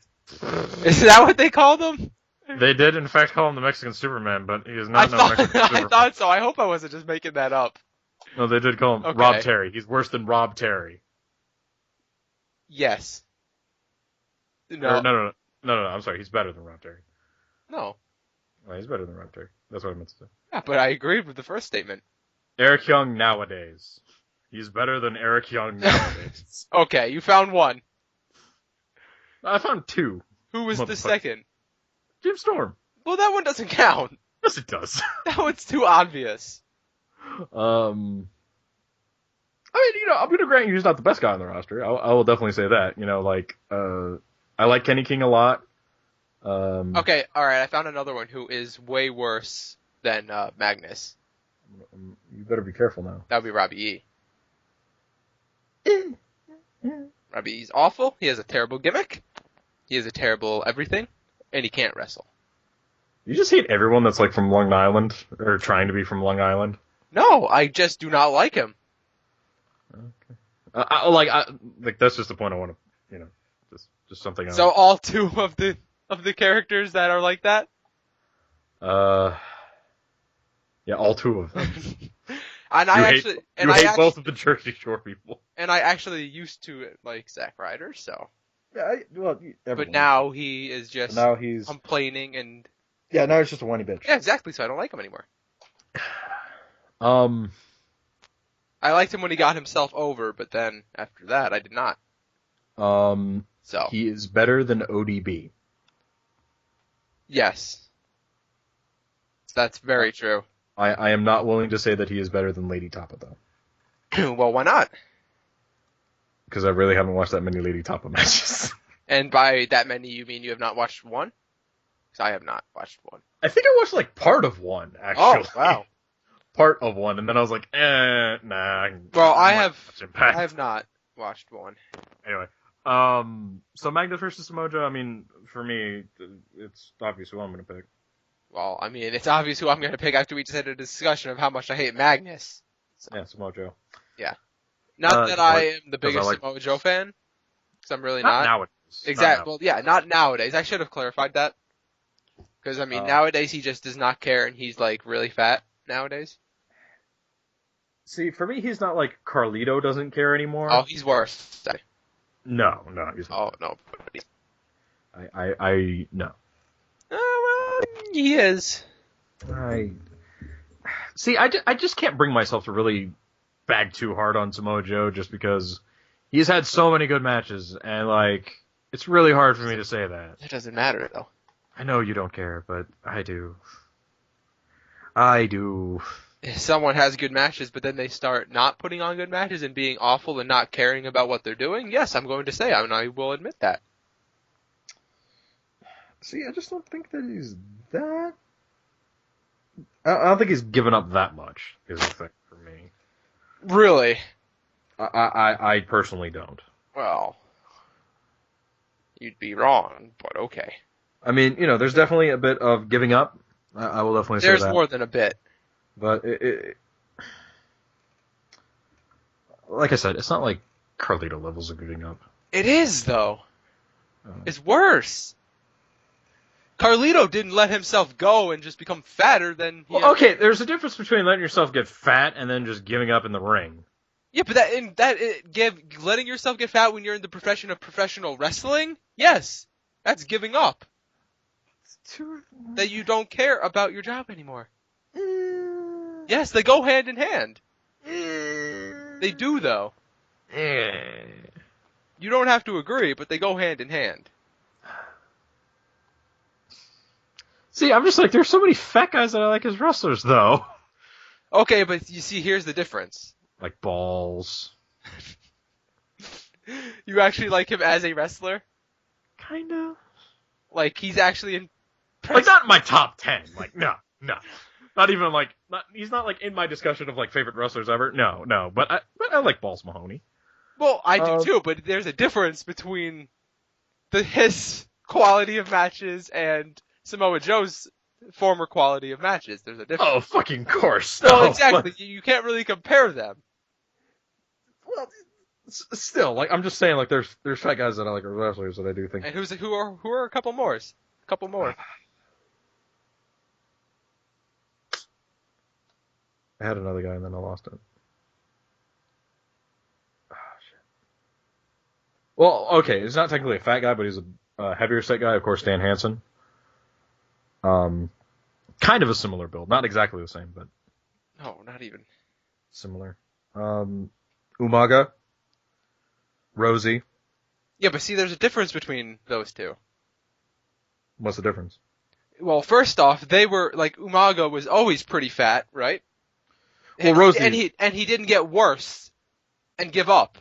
Is that what they called him? They did, in fact, call him the Mexican Superman, but he is I not no thought Mexican I Superman. thought so. I hope I wasn't just making that up. No, they did call him Okay. Rob Terry. He's worse than Rob Terry. Yes. Or, No. no. I'm sorry. He's better than Rob Terry. No. Well, he's better than Rob Terry. That's what I meant to say. Yeah, but I agreed with the first statement. Eric Young nowadays. He's better than Eric Young nowadays. Okay, you found one. I found two. Who was the Motherfucker. second? Jim Storm. Well, that one doesn't count. Yes, it does. That one's too obvious. I mean, I'm gonna grant you he's not the best guy on the roster. I will definitely say that. I like Kenny King a lot. Okay, alright, I found another one who is way worse than Magnus. You better be careful now. That would be Robbie E. Robbie E's awful. He has a terrible gimmick. He has a terrible everything. And he can't wrestle. You just hate everyone that's like from Long Island or trying to be from Long Island. No, I just do not like him. Okay. That's just the point I want to, just something else. So all two of the characters that are like that? Yeah, all two of them. And You hate both of the Jersey Shore people. And I actually used to like Zack Ryder, so. Yeah, But now he is just now he's complaining and. Yeah, now he's just a whiny bitch. Yeah, exactly. So I don't like him anymore. I liked him when he got himself over, but then after that, I did not. So he is better than ODB. Yes, that's very true. I am not willing to say that he is better than Lady Tapa though. Well, why not? Because I really haven't watched that many Lady Tapa matches. And by that many, you mean you have not watched one? Because I have not watched one. I think I watched like part of one actually. Oh wow. Part of one, and then I was like, nah. Well, I have not watched one. Anyway, so Magnus versus Samoa Joe, I mean, for me, it's obvious who I'm going to pick. Well, I mean, it's obvious who I'm going to pick after we just had a discussion of how much I hate Magnus. So. Yeah, Samoa Joe. Yeah. Not that I am the biggest like... Samoa Joe fan, because I'm really not. Nowadays. Exactly. Well, yeah, not nowadays. I should have clarified that. Because, I mean, nowadays he just does not care, and he's, like, really fat nowadays. See, for me, he's not like Carlito doesn't care anymore. Oh, he's worse. No, he's not. Oh, no. No. Well, he is. See, I just can't bring myself to really bag too hard on Samoa Joe just because he's had so many good matches, and, like, it's really hard for me to say that. It doesn't matter, though. I know you don't care, but I do. If someone has good matches, but then they start not putting on good matches and being awful and not caring about what they're doing, yes, I'm going to say, and I will admit that. See, I just don't think that he's that... I don't think he's given up that much, is the thing for me. Really? I personally don't. Well, you'd be wrong, but okay. I mean, there's definitely a bit of giving up. I will definitely say that. There's more than a bit. But like I said, it's not like Carlito levels of giving up. It is, though. It's worse. Carlito didn't let himself go and just become fatter than he okay, there's a difference between letting yourself get fat and then just giving up in the ring. Yeah, but letting yourself get fat when you're in the profession of professional wrestling? Yes. That's giving up. That you don't care about your job anymore. Yes, they go hand in hand. They do, though. You don't have to agree, but they go hand in hand. See, I'm just like, there's so many fat guys that I like as wrestlers, though. Okay, but you see, here's the difference. Like balls. You actually like him as a wrestler? Kinda. Like, he's actually in... Like, not in my top 10. Like, no. Not even, like, he's not, like, in my discussion of, like, favorite wrestlers ever. No. But I like Balls Mahoney. Well, I do too, but there's a difference between his quality of matches and Samoa Joe's former quality of matches. There's a difference. Oh, fucking course. Well, No, exactly. but- You can't really compare them. well, still, like, I'm just saying, like, there's fat guys that I like as wrestlers that I do think. And who are a couple more? A couple more. I had another guy and then I lost it. Oh, shit. Well, okay, he's not technically a fat guy, but he's a heavier set guy. Of course, Dan Hansen. Kind of a similar build, not exactly the same, but No, not even. similar. Umaga, Rosie. Yeah, but see, there's a difference between those two. What's the difference? Well, first off, they were like Umaga was always pretty fat, right? Well, And Rosie and he didn't get worse and give up.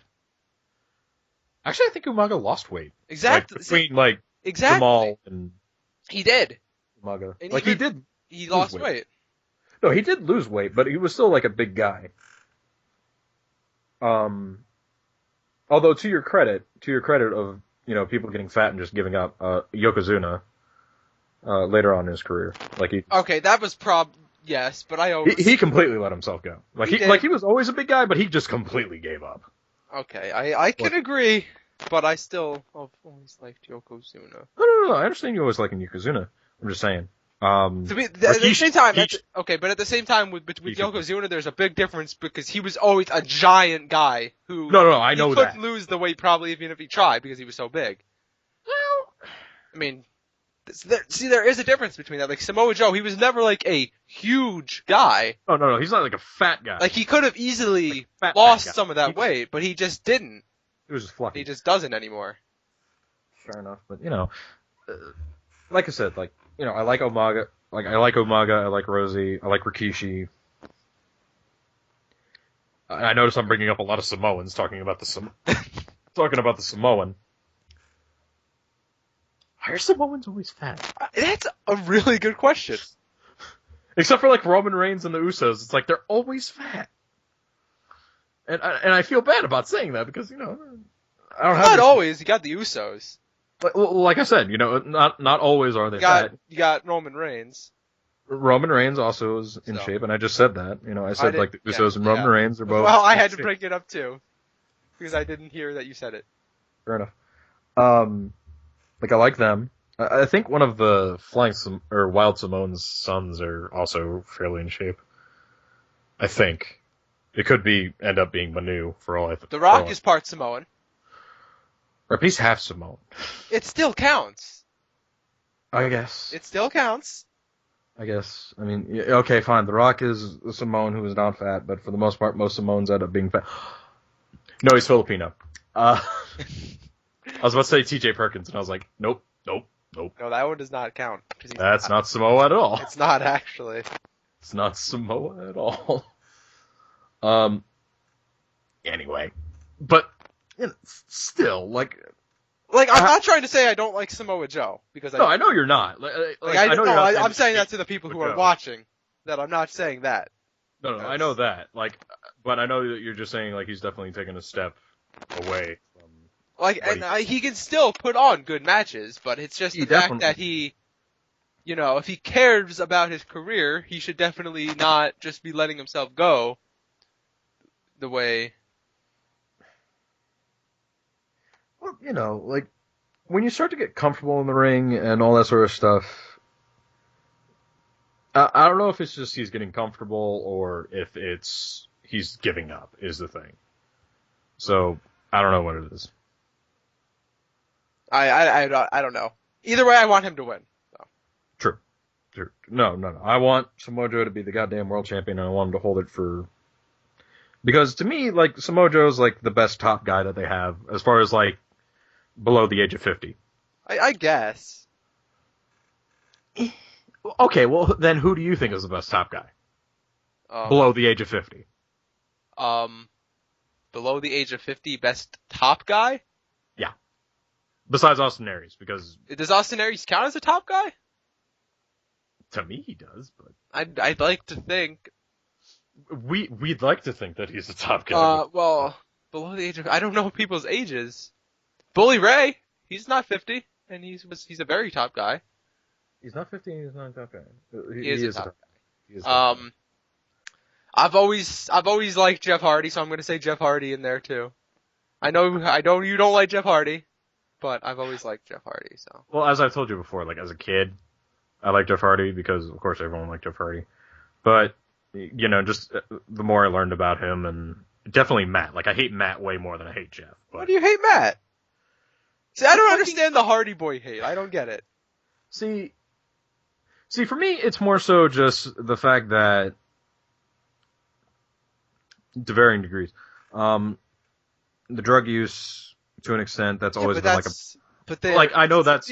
Actually, I think Umaga lost weight. Exactly. Like, between like Exactly. Jamal and He did. Umaga. And Like even- he He Lose lost weight. weight. No, he did lose weight, but he was still like a big guy. Although to your credit of, you know, people getting fat and just giving up, Yokozuna, later on in his career, like Okay, that was yes, but he completely let himself go. Like He he did. like he was always a big guy, but he just completely gave up. Okay, I can agree, but I still have always liked Yokozuna. No. I understand you always liking Yokozuna. I'm just saying. To me, at the same time, but at the same time, with Yokozuna, there's a big difference because he was always a giant guy who No, I know he that. couldn't lose the weight probably even if he tried because he was so big. Well, I mean, there is a difference between that. Like Samoa Joe, he was never like a huge guy. no, he's not like a fat guy. Like he could have easily Fat lost guy. some of that weight, but he just didn't. He was just fluffy. He just doesn't anymore. Fair enough, but you know, like I said, like, you know, I like Umaga, I like Rosie, I like Rikishi. I notice I'm bringing up a lot of Samoans talking about the Samoan. Why are Samoans always fat? That's a really good question. Except for like Roman Reigns and the Usos, it's like they're always fat. And I feel bad about saying that because, you know, I don't have Not always. You got the Usos. like I said, you know, not always are they fat. You got Roman Reigns. Roman Reigns also is in shape, and I just said that. You know, I said like the Usos and Roman Reigns are both. Well, I in had to shape. bring it up too because I didn't hear that you said it. Fair enough. Like I like them. I think one of the Wild Samoan's sons are also fairly in shape. I think it could end up being Manu for all I think. The Rock is part Samoan. Or at least half Samoan. It still counts. I guess. It still counts. I guess. I mean, yeah, okay, fine. The Rock is a Samoan who is not fat, but for the most part, most Samoans end up being fat. No, he's Filipino. I was about to say T.J. Perkins, and I was like, nope. No, that one does not count. That's not Samoa at all. It's not actually. It's not Samoa at all. Anyway, but you know, still, like I'm not trying to say I don't like Samoa Joe because I know you're not. I'm saying that to the people who are watching. That I'm not saying that. No, I know that. Like, but I know that you're just saying like he's definitely taken a step away from. He can still put on good matches, but it's just the fact that he, you know, if he cares about his career, he should definitely not just be letting himself go the way. Well, you know, like, when you start to get comfortable in the ring and all that sort of stuff, I don't know if it's just he's getting comfortable or if it's he's giving up is the thing. So, I don't know what it is. I don't know. Either way, I want him to win. So. True. No. I want Samoa Joe to be the goddamn world champion, and I want him to hold it for. Because to me, like, Samoa Joe's like the best top guy that they have as far as like below the age of 50. I guess. Okay, well then who do you think is the best top guy? Below the age of 50. Below the age of 50, best top guy? Yeah. Besides Austin Aries, because does Austin Aries count as a top guy? To me, he does, but I'd like to think. We'd like to think that he's a top guy. Well, below the age of I don't know people's ages. Bully Ray, he's not 50, and he's a very top guy. He's not 15. He's not a tough guy. He is a tough guy. He is a tough guy. I've always liked Jeff Hardy, so I'm gonna say Jeff Hardy in there too. I know you don't like Jeff Hardy, but I've always liked Jeff Hardy. So. Well, as I've told you before, like as a kid, I liked Jeff Hardy because, of course, everyone liked Jeff Hardy. But just the more I learned about him, and definitely Matt. Like I hate Matt way more than I hate Jeff. But... Why do you hate Matt? See, I don't understand the Hardy Boy hate. I don't get it. See, for me, it's more so just the fact that, to varying degrees, the drug use to an extent that's always been like a. But I know that's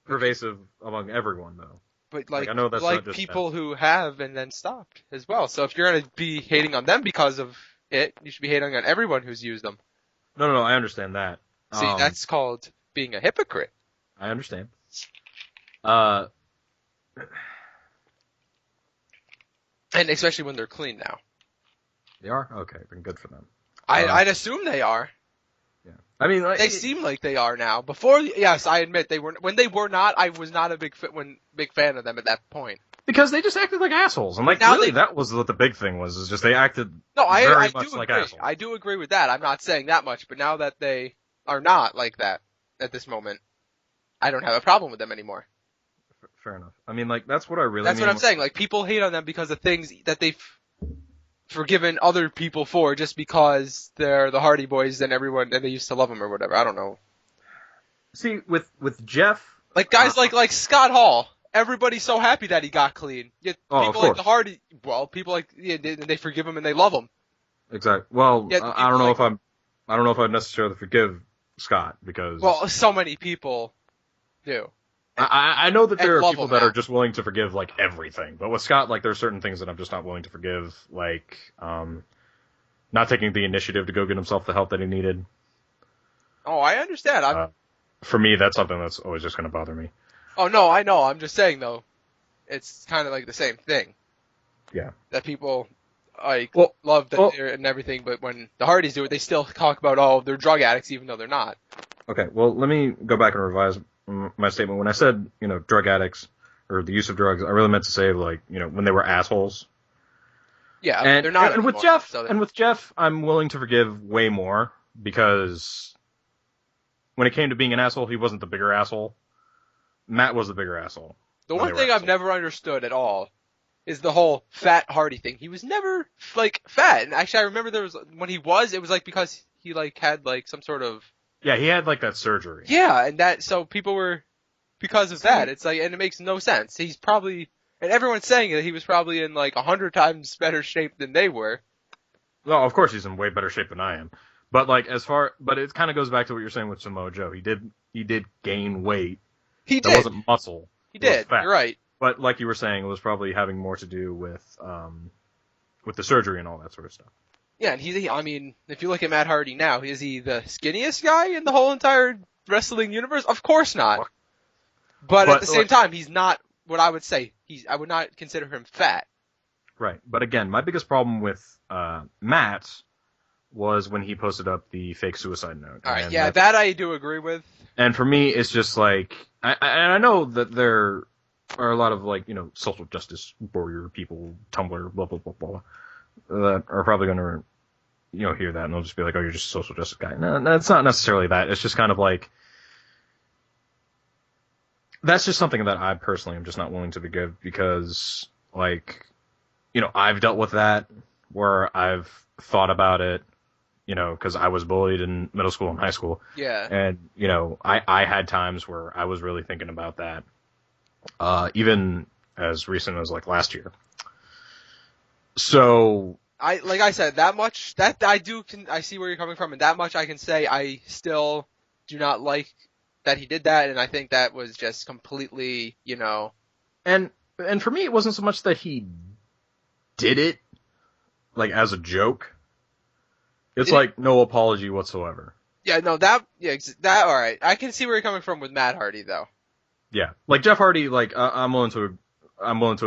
pervasive among everyone though. But like I know that's like not just people them. who have and then stopped as well. So if you're gonna be hating on them because of it, you should be hating on everyone who's used them. No, I understand that. See, that's called being a hypocrite. I understand. And especially when they're clean now. They are? Okay, then good for them. I'd assume they are. Yeah. I mean, they seem like they are now. Before, yes, I admit they were. When they were not, I was not a big fan of them at that point. Because they just acted like assholes, and like really, that was what the big thing was. Is just they acted very much like assholes. I do agree with that. I'm not saying that much, but now that they are not like that at this moment, I don't have a problem with them anymore. Fair enough. I mean, like that's what I really. That's what I'm saying. Like people hate on them because of things that they've forgiven other people for just because they're the Hardy Boys and everyone and they used to love them or whatever. I don't know. See, with Jeff, like guys like Scott Hall, everybody's so happy that he got clean. Yet people like the Hardy, people like they forgive him and they love him. Exactly. Well, I don't know if I'd necessarily forgive Scott because so many people do. I know that there are people that are just willing to forgive like everything, but with Scott, like there's certain things that I'm just not willing to forgive, like not taking the initiative to go get himself the help that he needed. Oh, I understand. For me, that's something that's always just going to bother me. Oh no, I know. I'm just saying though, it's kind of like the same thing. Yeah. That people love that and everything, but when the Hardys do it, they still talk about they're drug addicts even though they're not. Okay, well let me go back and revise my statement. When I said, drug addicts or the use of drugs, I really meant to say like, when they were assholes. Yeah, and, they're not. And with Jeff, I'm willing to forgive way more because when it came to being an asshole, he wasn't the bigger asshole. Matt was the bigger asshole. The one thing I've never understood at all is the whole fat Hardy thing. He was never like fat. And actually, I remember it was like because he like had like some sort of. Yeah, he had like that surgery. Yeah, and so people were, because of that, it's like, and it makes no sense. He's probably, and everyone's saying that he was probably in like 100 times better shape than they were. Well, of course he's in way better shape than I am. But like but it kind of goes back to what you're saying with Samoa Joe. He did gain weight. He did. That wasn't muscle. He did. You're right. But like you were saying, it was probably having more to do with the surgery and all that sort of stuff. Yeah, and I mean, if you look at Matt Hardy now, is he the skinniest guy in the whole entire wrestling universe? Of course not. But at the same time, he's not what I would say. I would not consider him fat. Right. But again, my biggest problem with Matt was when he posted up the fake suicide note. All right, yeah, that I do agree with. And for me, it's just like, I know that there are a lot of like, social justice warrior people, Tumblr, blah, blah, blah, blah, that are probably going to, hear that and they'll just be like, oh, you're just a social justice guy. No, it's not necessarily that. It's just kind of like, that's just something that I personally am just not willing to forgive because, like, I've dealt with that where I've thought about it, because I was bullied in middle school and high school. Yeah. And, I had times where I was really thinking about that, even as recent as like last year. So like I said, that much that I see where you're coming from, and that much I can say I still do not like that he did that, and I think that was just completely, And for me, it wasn't so much that he did it like as a joke. It's like no apology whatsoever. Yeah, no, that all right. I can see where you're coming from with Matt Hardy though. Yeah, like Jeff Hardy, like I'm willing to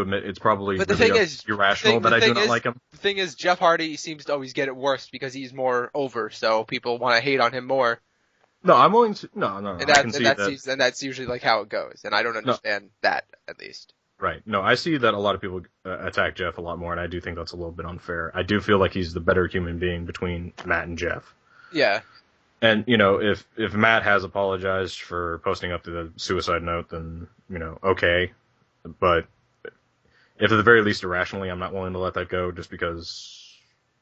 admit it's probably but the thing is, irrational that I do not like him. The thing is, Jeff Hardy seems to always get it worse because he's more over, so people want to hate on him more. No, I'm willing to. No. And I can see that. and that's usually like how it goes, and I don't No, understand that at least. right. No, I see that a lot of people attack Jeff a lot more, and I do think that's a little bit unfair. I do feel like he's the better human being between Matt and Jeff. Yeah. And, you know, if Matt has apologized for posting up the suicide note, then, you know, okay. But if at the very least irrationally, I'm not willing to let that go just because,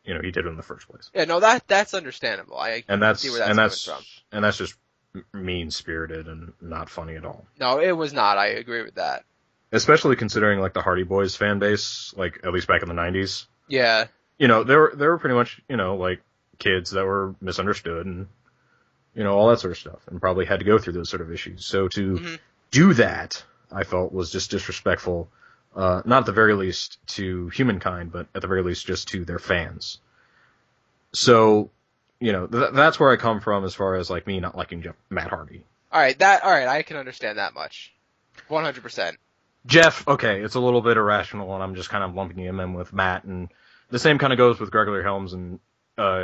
you know, he did it in the first place. Yeah, no, that's understandable. I see where that's coming from. And that's just mean-spirited and not funny at all. No, it was not. I agree with that. Especially considering, like, the Hardy Boys fan base, like, at least back in the 90s. Yeah. You know, they were pretty much, you know, like, kids that were misunderstood and, you know, all that sort of stuff, and probably had to go through those sort of issues. So to do that, I felt, was just disrespectful, not at the very least to humankind, but at the very least just to their fans. So, you know, that's where I come from as far as, like, me not liking Matt Hardy. Alright, I can understand that much. 100%. Jeff, okay, it's a little bit irrational, and I'm just kind of lumping him in with Matt, and the same kind of goes with Gregory Helms and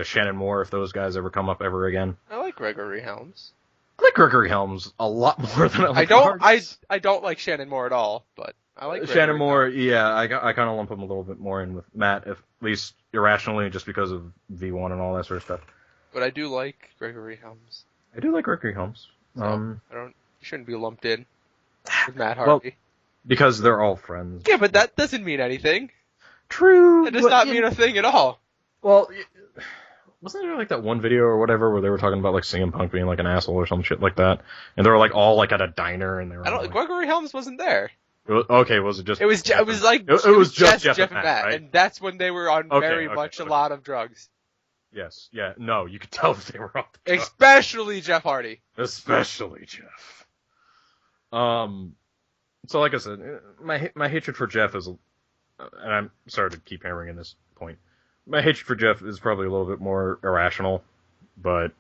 Shannon Moore, if those guys ever come up ever again. I like Gregory Helms. I like Gregory Helms a lot more than I like Hardys. I don't like Shannon Moore at all, but I like Gregory Shannon Moore. Helms. Yeah, I kind of lump him a little bit more in with Matt, at least irrationally, just because of V1 and all that sort of stuff. But I do like Gregory Helms. I do like Gregory Helms. So you shouldn't be lumped in with Matt Hardy. Well, because they're all friends. Yeah, but that doesn't mean anything. True. It does not mean a thing at all. Well, wasn't there like that one video or whatever where they were talking about like CM Punk being like an asshole or some shit like that, and they were like all like at a diner and they were. Gregory Helms wasn't there. Okay, was it just? It was just Jeff and Matt, right? And that's when they were on very much a lot of drugs. Yes, yeah, no, you could tell that they were on the drugs. Especially Jeff Hardy. Especially Jeff. So like I said, my hatred for Jeff is, and I'm sorry to keep hammering in this point. My hatred for Jeff is probably a little bit more irrational, but,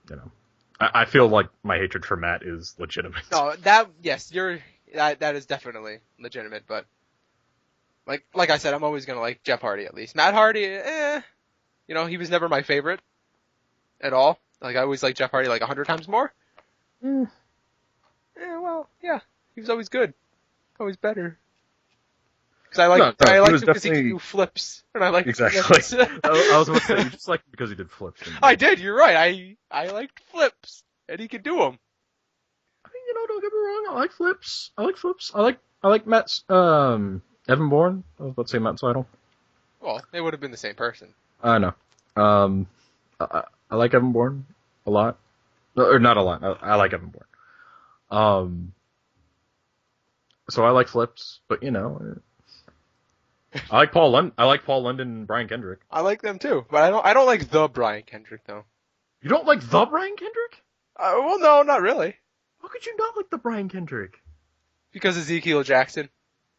you know, I feel like my hatred for Matt is legitimate. No, that is definitely legitimate, but, like I said, I'm always gonna like Jeff Hardy at least. Matt Hardy, you know, he was never my favorite at all. Like, I always liked Jeff Hardy like 100 times more. Well, yeah, he was always good. Always better. Because I liked him because he could do flips, and I liked exactly. I was about to say, you just liked him because he did flips. I did. You're right. I liked flips, and he could do them. I mean, you know, don't get me wrong. I like flips. I like Matt's Evan Bourne. I was about to say Matt Seidel. Well, they would have been the same person. I know. I like Evan Bourne a lot, or not a lot. I like Evan Bourne. So I like flips, but you know. I like Paul London and Brian Kendrick. I like them too, but I don't like the Brian Kendrick though. You don't like the Brian Kendrick? Well, no, not really. How could you not like the Brian Kendrick? Because Ezekiel Jackson.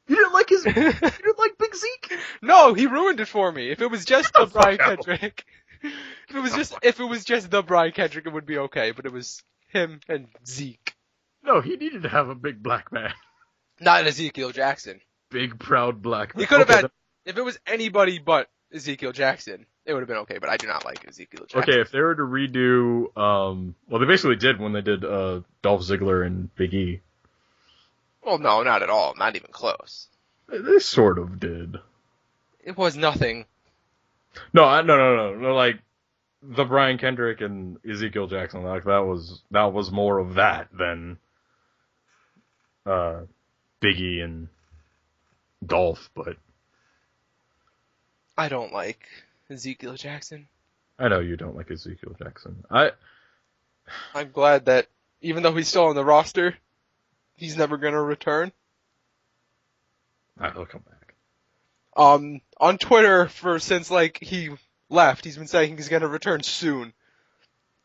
You didn't like you didn't like Big Zeke? No, he ruined it for me. If it was just the Brian Kendrick, if it was just the Brian Kendrick, it would be okay. But it was him and Zeke. No, he needed to have a big black man. Not Ezekiel Jackson. Big, proud black man. He could have had, if it was anybody but Ezekiel Jackson, it would have been okay, but I do not like Ezekiel Jackson. Okay, if they were to redo, well, they basically did when they did, Dolph Ziggler and Big E. Well, no, not at all. Not even close. They sort of did. It was nothing. No, like, the Brian Kendrick and Ezekiel Jackson, like, that was more of that than, Big E and Dolph, but I don't like Ezekiel Jackson. I know you don't like Ezekiel Jackson. I'm glad that even though he's still on the roster, he's never gonna return. He'll come back. On Twitter since he left, he's been saying he's gonna return soon.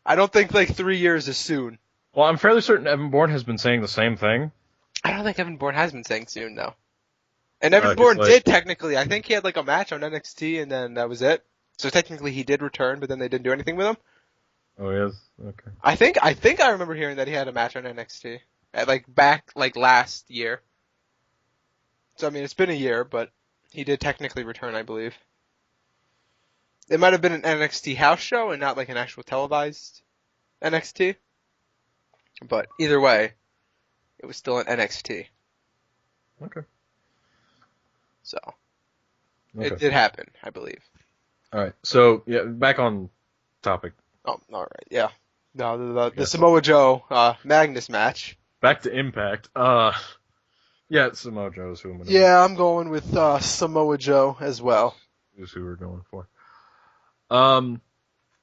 I don't think 3 years is soon. Well, I'm fairly certain Evan Bourne has been saying the same thing. I don't think Evan Bourne has been saying soon though. And Evan Bourne did technically. I think he had a match on NXT and then that was it. So technically he did return, but then they didn't do anything with him. Oh, yes? Okay. I think I remember hearing that he had a match on NXT at back last year. So I mean, it's been a year, but he did technically return, I believe. It might have been an NXT house show and not an actual televised NXT. But either way, it was still an NXT. Okay. So, Okay. it did happen, I believe. All right. So yeah, back on topic. Oh, alright, yeah. No, the Yeah. Samoa Joe, Magnus match. Back to Impact. Yeah, Samoa Joe is who I'm gonna. Yeah, I'm going with, Samoa Joe as well. Is who we're going for.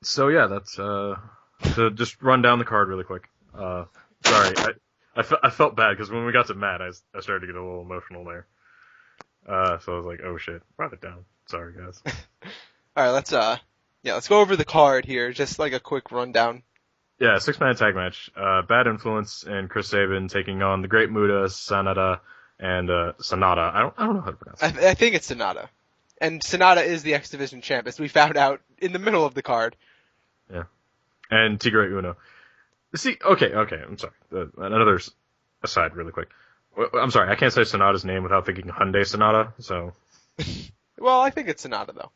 So yeah, that's to just run down the card really quick. Sorry, I felt bad because when we got to Matt, I started to get a little emotional there. So I was like, oh shit, brought it down. Sorry guys. Alright, let's go over the card here, just like a quick rundown. Yeah, 6-man tag match. Bad Influence and Chris Sabin taking on the Great Muta, Sanada, and Sanada. I don't know how to pronounce it. I think it's Sonata. And Sonata is the X Division champ, as we found out in the middle of the card. Yeah. And Tigre Uno. See, okay, I'm sorry. Another aside really quick. I'm sorry, I can't say Sonata's name without thinking Hyundai Sonata, so. Well, I think it's Sonata, though.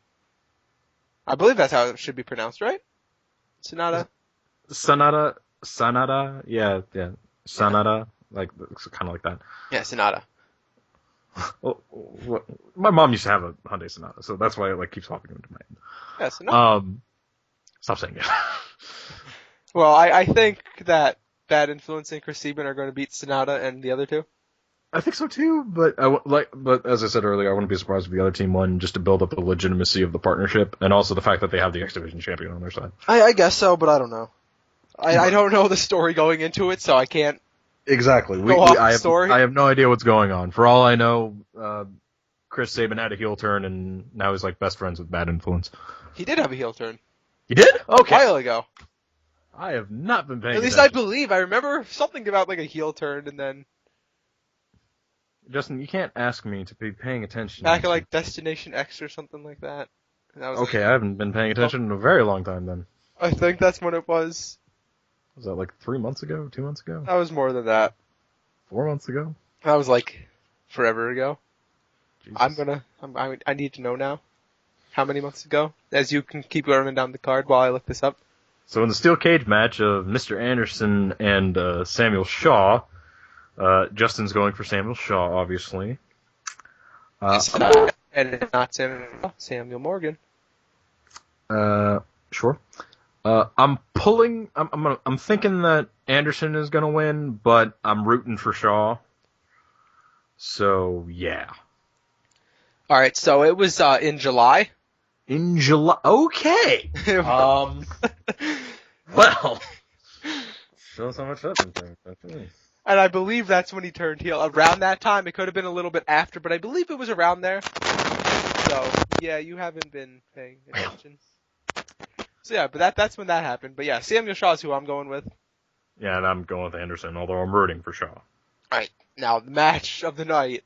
I believe that's how it should be pronounced, right? Sonata? Sanada, yeah. Sanada, like, it's kind of like that. Yeah, Sonata. Well, my mom used to have a Hyundai Sonata, so that's why it like keeps popping into my head. Yeah, Sonata. Stop saying it. Well, I think that Bad Influence and Chris Sabin are going to beat Sonata and the other two. I think so too, but but as I said earlier, I wouldn't be surprised if the other team won just to build up the legitimacy of the partnership and also the fact that they have the X Division champion on their side. I guess so, but I don't know. I don't know the story going into it, so I can't. Exactly. I have no idea what's going on. For all I know, Chris Sabin had a heel turn, and now he's like best friends with Bad Influence. He did have a heel turn. He did? Okay. A while ago. I have not been paying At least attention. I believe. I remember something about like a heel turn, and then Justin, you can't ask me to be paying attention. back at like Destination X or something like that. And that was Okay, I haven't been paying attention in a very long time then. I think that's when it was. Was that like 3 months ago? 2 months ago? That was more than that. 4 months ago? That was like forever ago. Jesus. I need to know now. How many months ago? As you can keep running down the card while I look this up. So in the steel cage match of Mr. Anderson and Samuel Shaw, Justin's going for Samuel Shaw, obviously. And not Samuel Morgan. Sure. I'm thinking that Anderson is gonna win, but I'm rooting for Shaw. So yeah. All right, so it was in July. In July. Okay. Well. Shows how much I've been paying. And I believe that's when he turned heel. Around that time, it could have been a little bit after, but I believe it was around there. So yeah, you haven't been paying attention. So yeah, but that's when that happened. But yeah, Samuel Shaw is who I'm going with. Yeah, and I'm going with Anderson, although I'm rooting for Shaw. Alright, now the match of the night.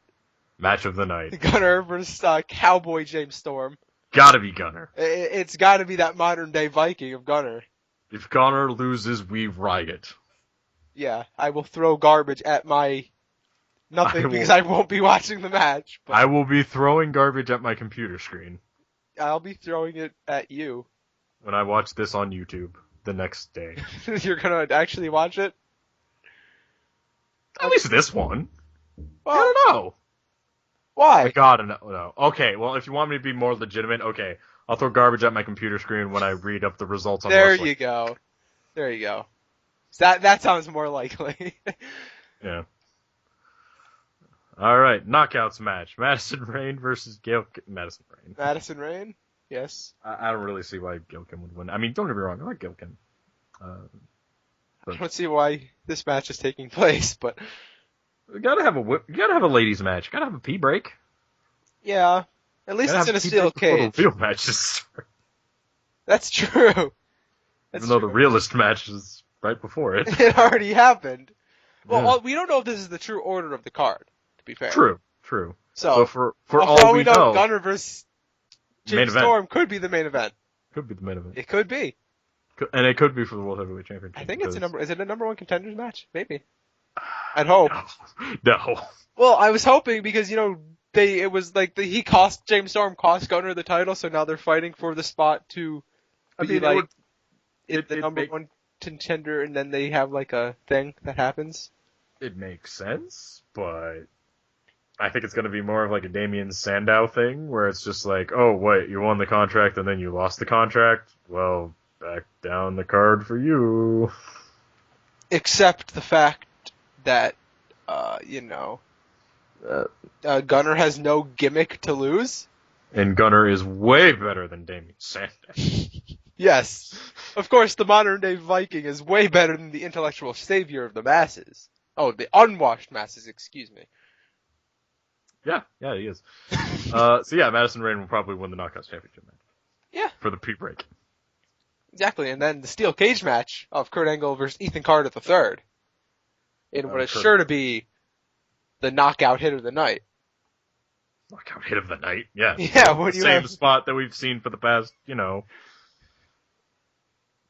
Match of the night. Gunner versus Cowboy James Storm. Gotta be Gunner. It's gotta be that modern day Viking of Gunner. If Gunner loses, we riot. Yeah, I will throw garbage at my nothing because I won't be watching the match. But I will be throwing garbage at my computer screen. I'll be throwing it at you. When I watch this on YouTube the next day. You're gonna actually watch it? At least this one. Well, I don't know. Why? I gotta know. No. Okay, well, if you want me to be more legitimate, okay. I'll throw garbage at my computer screen when I read up the results on There wrestling. you go. There you go. That sounds more likely. Yeah. Alright, knockouts match. Madison Rayne versus Madison Rayne. Madison Rayne? Yes. I don't really see why Gilkin would win. I mean, don't get me wrong, I like Gilkin. I don't see why this match is taking place, but You gotta have a ladies match. You gotta have a pee break. yeah. At least it's in a steel cage. Real matches start. That's true. Even though the realist match is right before it. It already happened. Well, Yeah. we don't know if this is the true order of the card, to be fair. True. So, But for all we know, Gunner versus main James event. Storm could be the main event. Could be the main event. It could be. And it could be for the World Heavyweight Championship. I think it's because- is it a number one contenders match? Maybe. I'd hope. No. Well, I was hoping because, James Storm cost Gunner the title, so now they're fighting for the spot to be I mean, the it number make- one contender and then they have like a thing that happens? It makes sense, but I think it's going to be more of like a Damien Sandow thing, where it's just like, oh, wait, you won the contract and then you lost the contract? Well, back down the card for you. Except the fact that, Gunner has no gimmick to lose. And Gunner is way better than Damien Sandow. Yes. Of course, the modern-day Viking is way better than the intellectual savior of the masses. Oh, the unwashed masses, excuse me. Yeah, he is. So yeah, Madison Rayne will probably win the Knockouts Championship match. Yeah. For the pre-break. Exactly, and then the steel cage match of Kurt Angle versus Ethan Carter III. In what is sure to be the knockout hit of the night. Knockout hit of the night, yeah. Yeah, when the you same have... spot that we've seen for the past,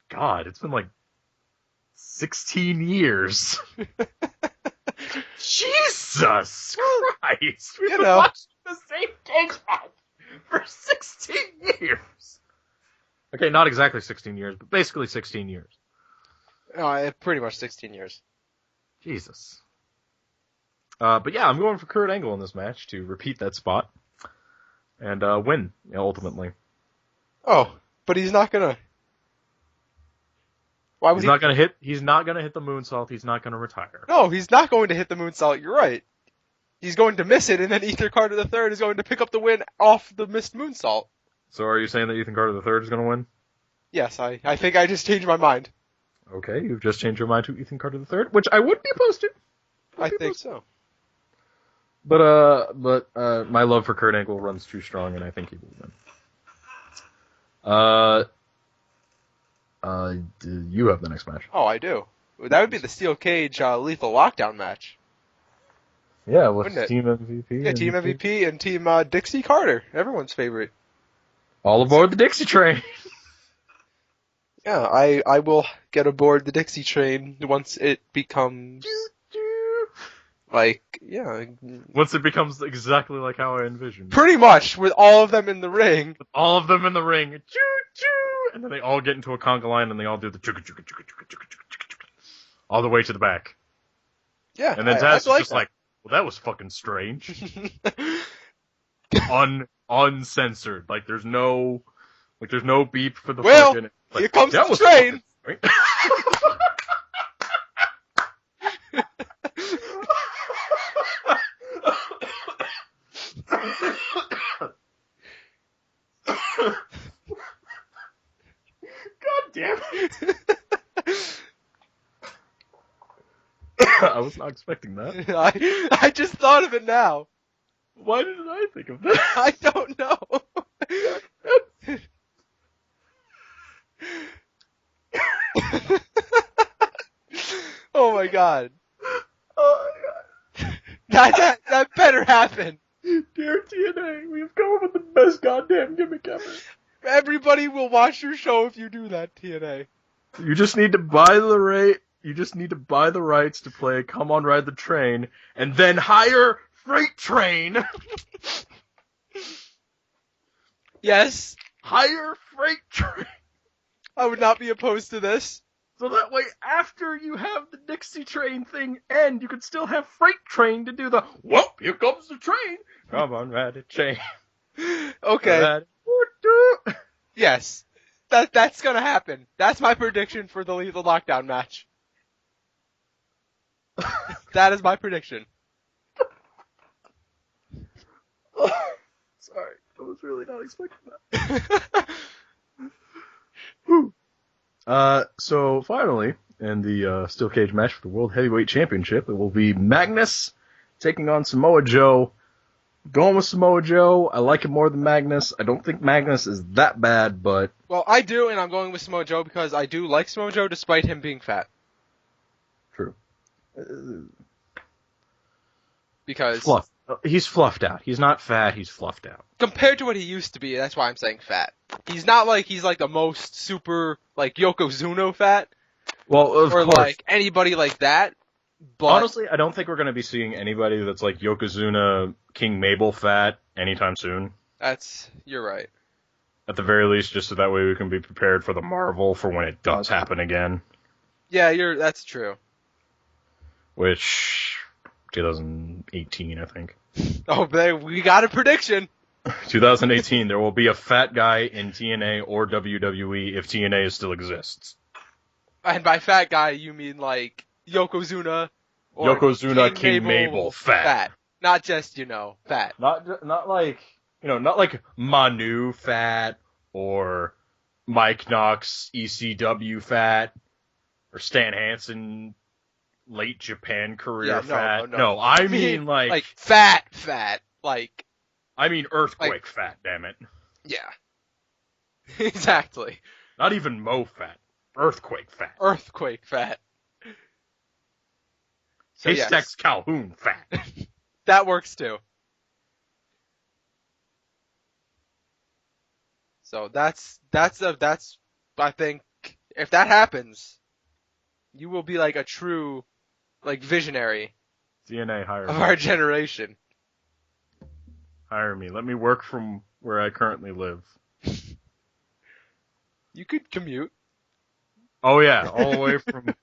God, it's been like 16 years. Jesus Christ! We've been watching the same cage match for 16 years. Okay, not exactly 16 years, but basically 16 years. Pretty much 16 years. Jesus. But yeah, I'm going for Kurt Angle in this match to repeat that spot and win ultimately. Oh, but he's not gonna. Why would He's not gonna hit. He's not gonna hit the moonsault. He's not gonna retire. No, he's not going to hit the moonsault. You're right. He's going to miss it, and then Ethan Carter III is going to pick up the win off the missed moonsault. So are you saying that Ethan Carter III is gonna win? Yes, I think I just changed my mind. Okay, you've just changed your mind to Ethan Carter III, which I would be opposed to. I think so. But my love for Kurt Angle runs too strong, and I think he will win. You have the next match. Oh, I do. That would be the steel cage lethal lockdown match. Yeah, with Wouldn't it? Team MVP. Yeah, Team MVP and Team Dixie Carter, everyone's favorite. All aboard the Dixie train. Yeah, I will get aboard the Dixie train once it becomes like, yeah. Once it becomes exactly like how I envisioned. Pretty much, with all of them in the ring. With all of them in the ring. Choo-choo! And then they all get into a conga line and they all do the chugga-chugga-chugga-chugga-chugga-chugga-chugga all the way to the back. Yeah, and then Taz is just like, well, that was fucking strange. Uncensored. Like, there's no beep for the fucking... Like, here comes the train! God damn it! I was not expecting that. I just thought of it now. Why didn't I think of that? I don't know. Oh my god. Oh my god. That better happen. Dear TNA, we have come up with the best goddamn gimmick ever. Everybody will watch your show if you do that, TNA. You just need to buy the rights to play Come On Ride the Train, and then hire Freight Train. Yes. Hire Freight Train. I would not be opposed to this. So that way, after you have the Dixie Train thing end, you can still have Freight Train to do the, whoop, here comes the train. Come on, ride the train. Okay. Yes. That's gonna happen. That's my prediction for the Lethal Lockdown match. That is my prediction. Sorry, I was really not expecting that. So finally, in the steel cage match for the World Heavyweight Championship, it will be Magnus taking on Samoa Joe. Going with Samoa Joe. I like him more than Magnus. I don't think Magnus is that bad, but... Well, I do, and I'm going with Samoa Joe because I do like Samoa Joe despite him being fat. True. Because... He's fluffed out. He's not fat, he's fluffed out. Compared to what he used to be, that's why I'm saying fat. He's not like he's like the most super, like, Yokozuna fat. Well, of course. Or like anybody like that. But honestly, I don't think we're going to be seeing anybody that's like Yokozuna, King Mabel fat anytime soon. You're right. At the very least, just so that way we can be prepared for the Marvel for when it does happen again. Yeah, that's true. Which 2018, I think. Oh, we got a prediction. 2018, there will be a fat guy in TNA or WWE if TNA still exists. And by fat guy, you mean like Yokozuna or Yokozuna, King Mabel, fat. Not just, fat. Not like, not like Manu fat or Mike Knox ECW fat or Stan Hansen late Japan career fat. No, I mean like fat. Like. I mean earthquake fat, damn it. Yeah. Exactly. Not even Mo fat. Earthquake fat. Earthquake fat. So Haystacks Calhoun fat. That works too. So that's I think if that happens, you will be like a true visionary TNA hire of me. our generation. Hire me. Let me work from where I currently live. You could commute. Oh yeah, all the way from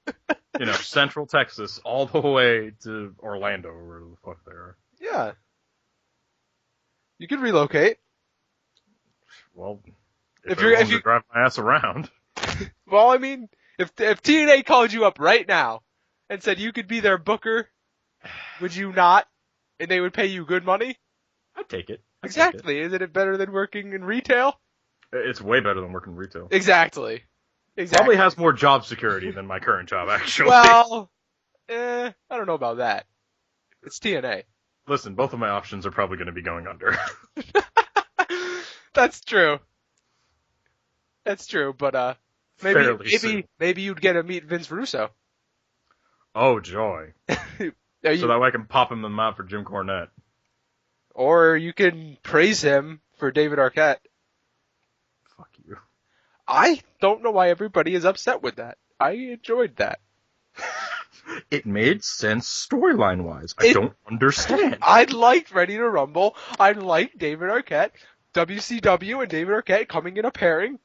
Central Texas all the way to Orlando or wherever the fuck they are. Yeah. You could relocate. Well, if you drive my ass around. Well, I mean, if TNA called you up right now and said you could be their booker, would you not? And they would pay you good money? I'd take it. Exactly. Isn't it better than working in retail? It's way better than working retail. Exactly. Probably has more job security than my current job, actually. Well, I don't know about that. It's TNA. Listen, both of my options are probably going to be going under. That's true. That's true, but maybe you'd get to meet Vince Russo. Oh, joy. So that way I can pop him in the mouth for Jim Cornette. Or you can praise him for David Arquette. Fuck you. I don't know why everybody is upset with that. I enjoyed that. It made sense storyline-wise. I don't understand. I liked Ready to Rumble. I liked David Arquette. WCW and David Arquette coming in a pairing.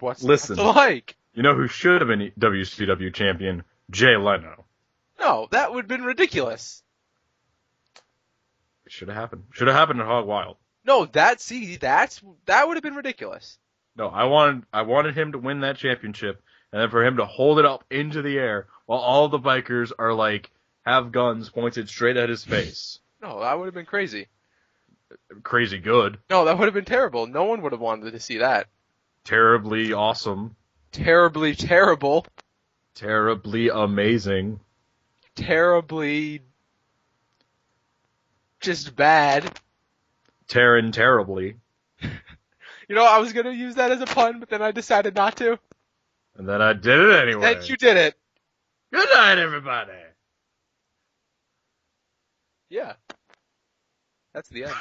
What's not to like? You know who should have been WCW champion? Jay Leno. No, that would have been ridiculous. It should have happened. Should have happened in Hog Wild. No, that would have been ridiculous. No, I wanted him to win that championship, and then for him to hold it up into the air while all the bikers are have guns pointed straight at his face. No, that would have been crazy. Crazy good. No, that would have been terrible. No one would have wanted to see that. Terribly awesome. Terribly terrible. Terribly amazing. Terribly just bad. Terran terribly. I was going to use that as a pun, but then I decided not to. And then I did it anyway. And you did it. Good night, everybody. Yeah. That's the end.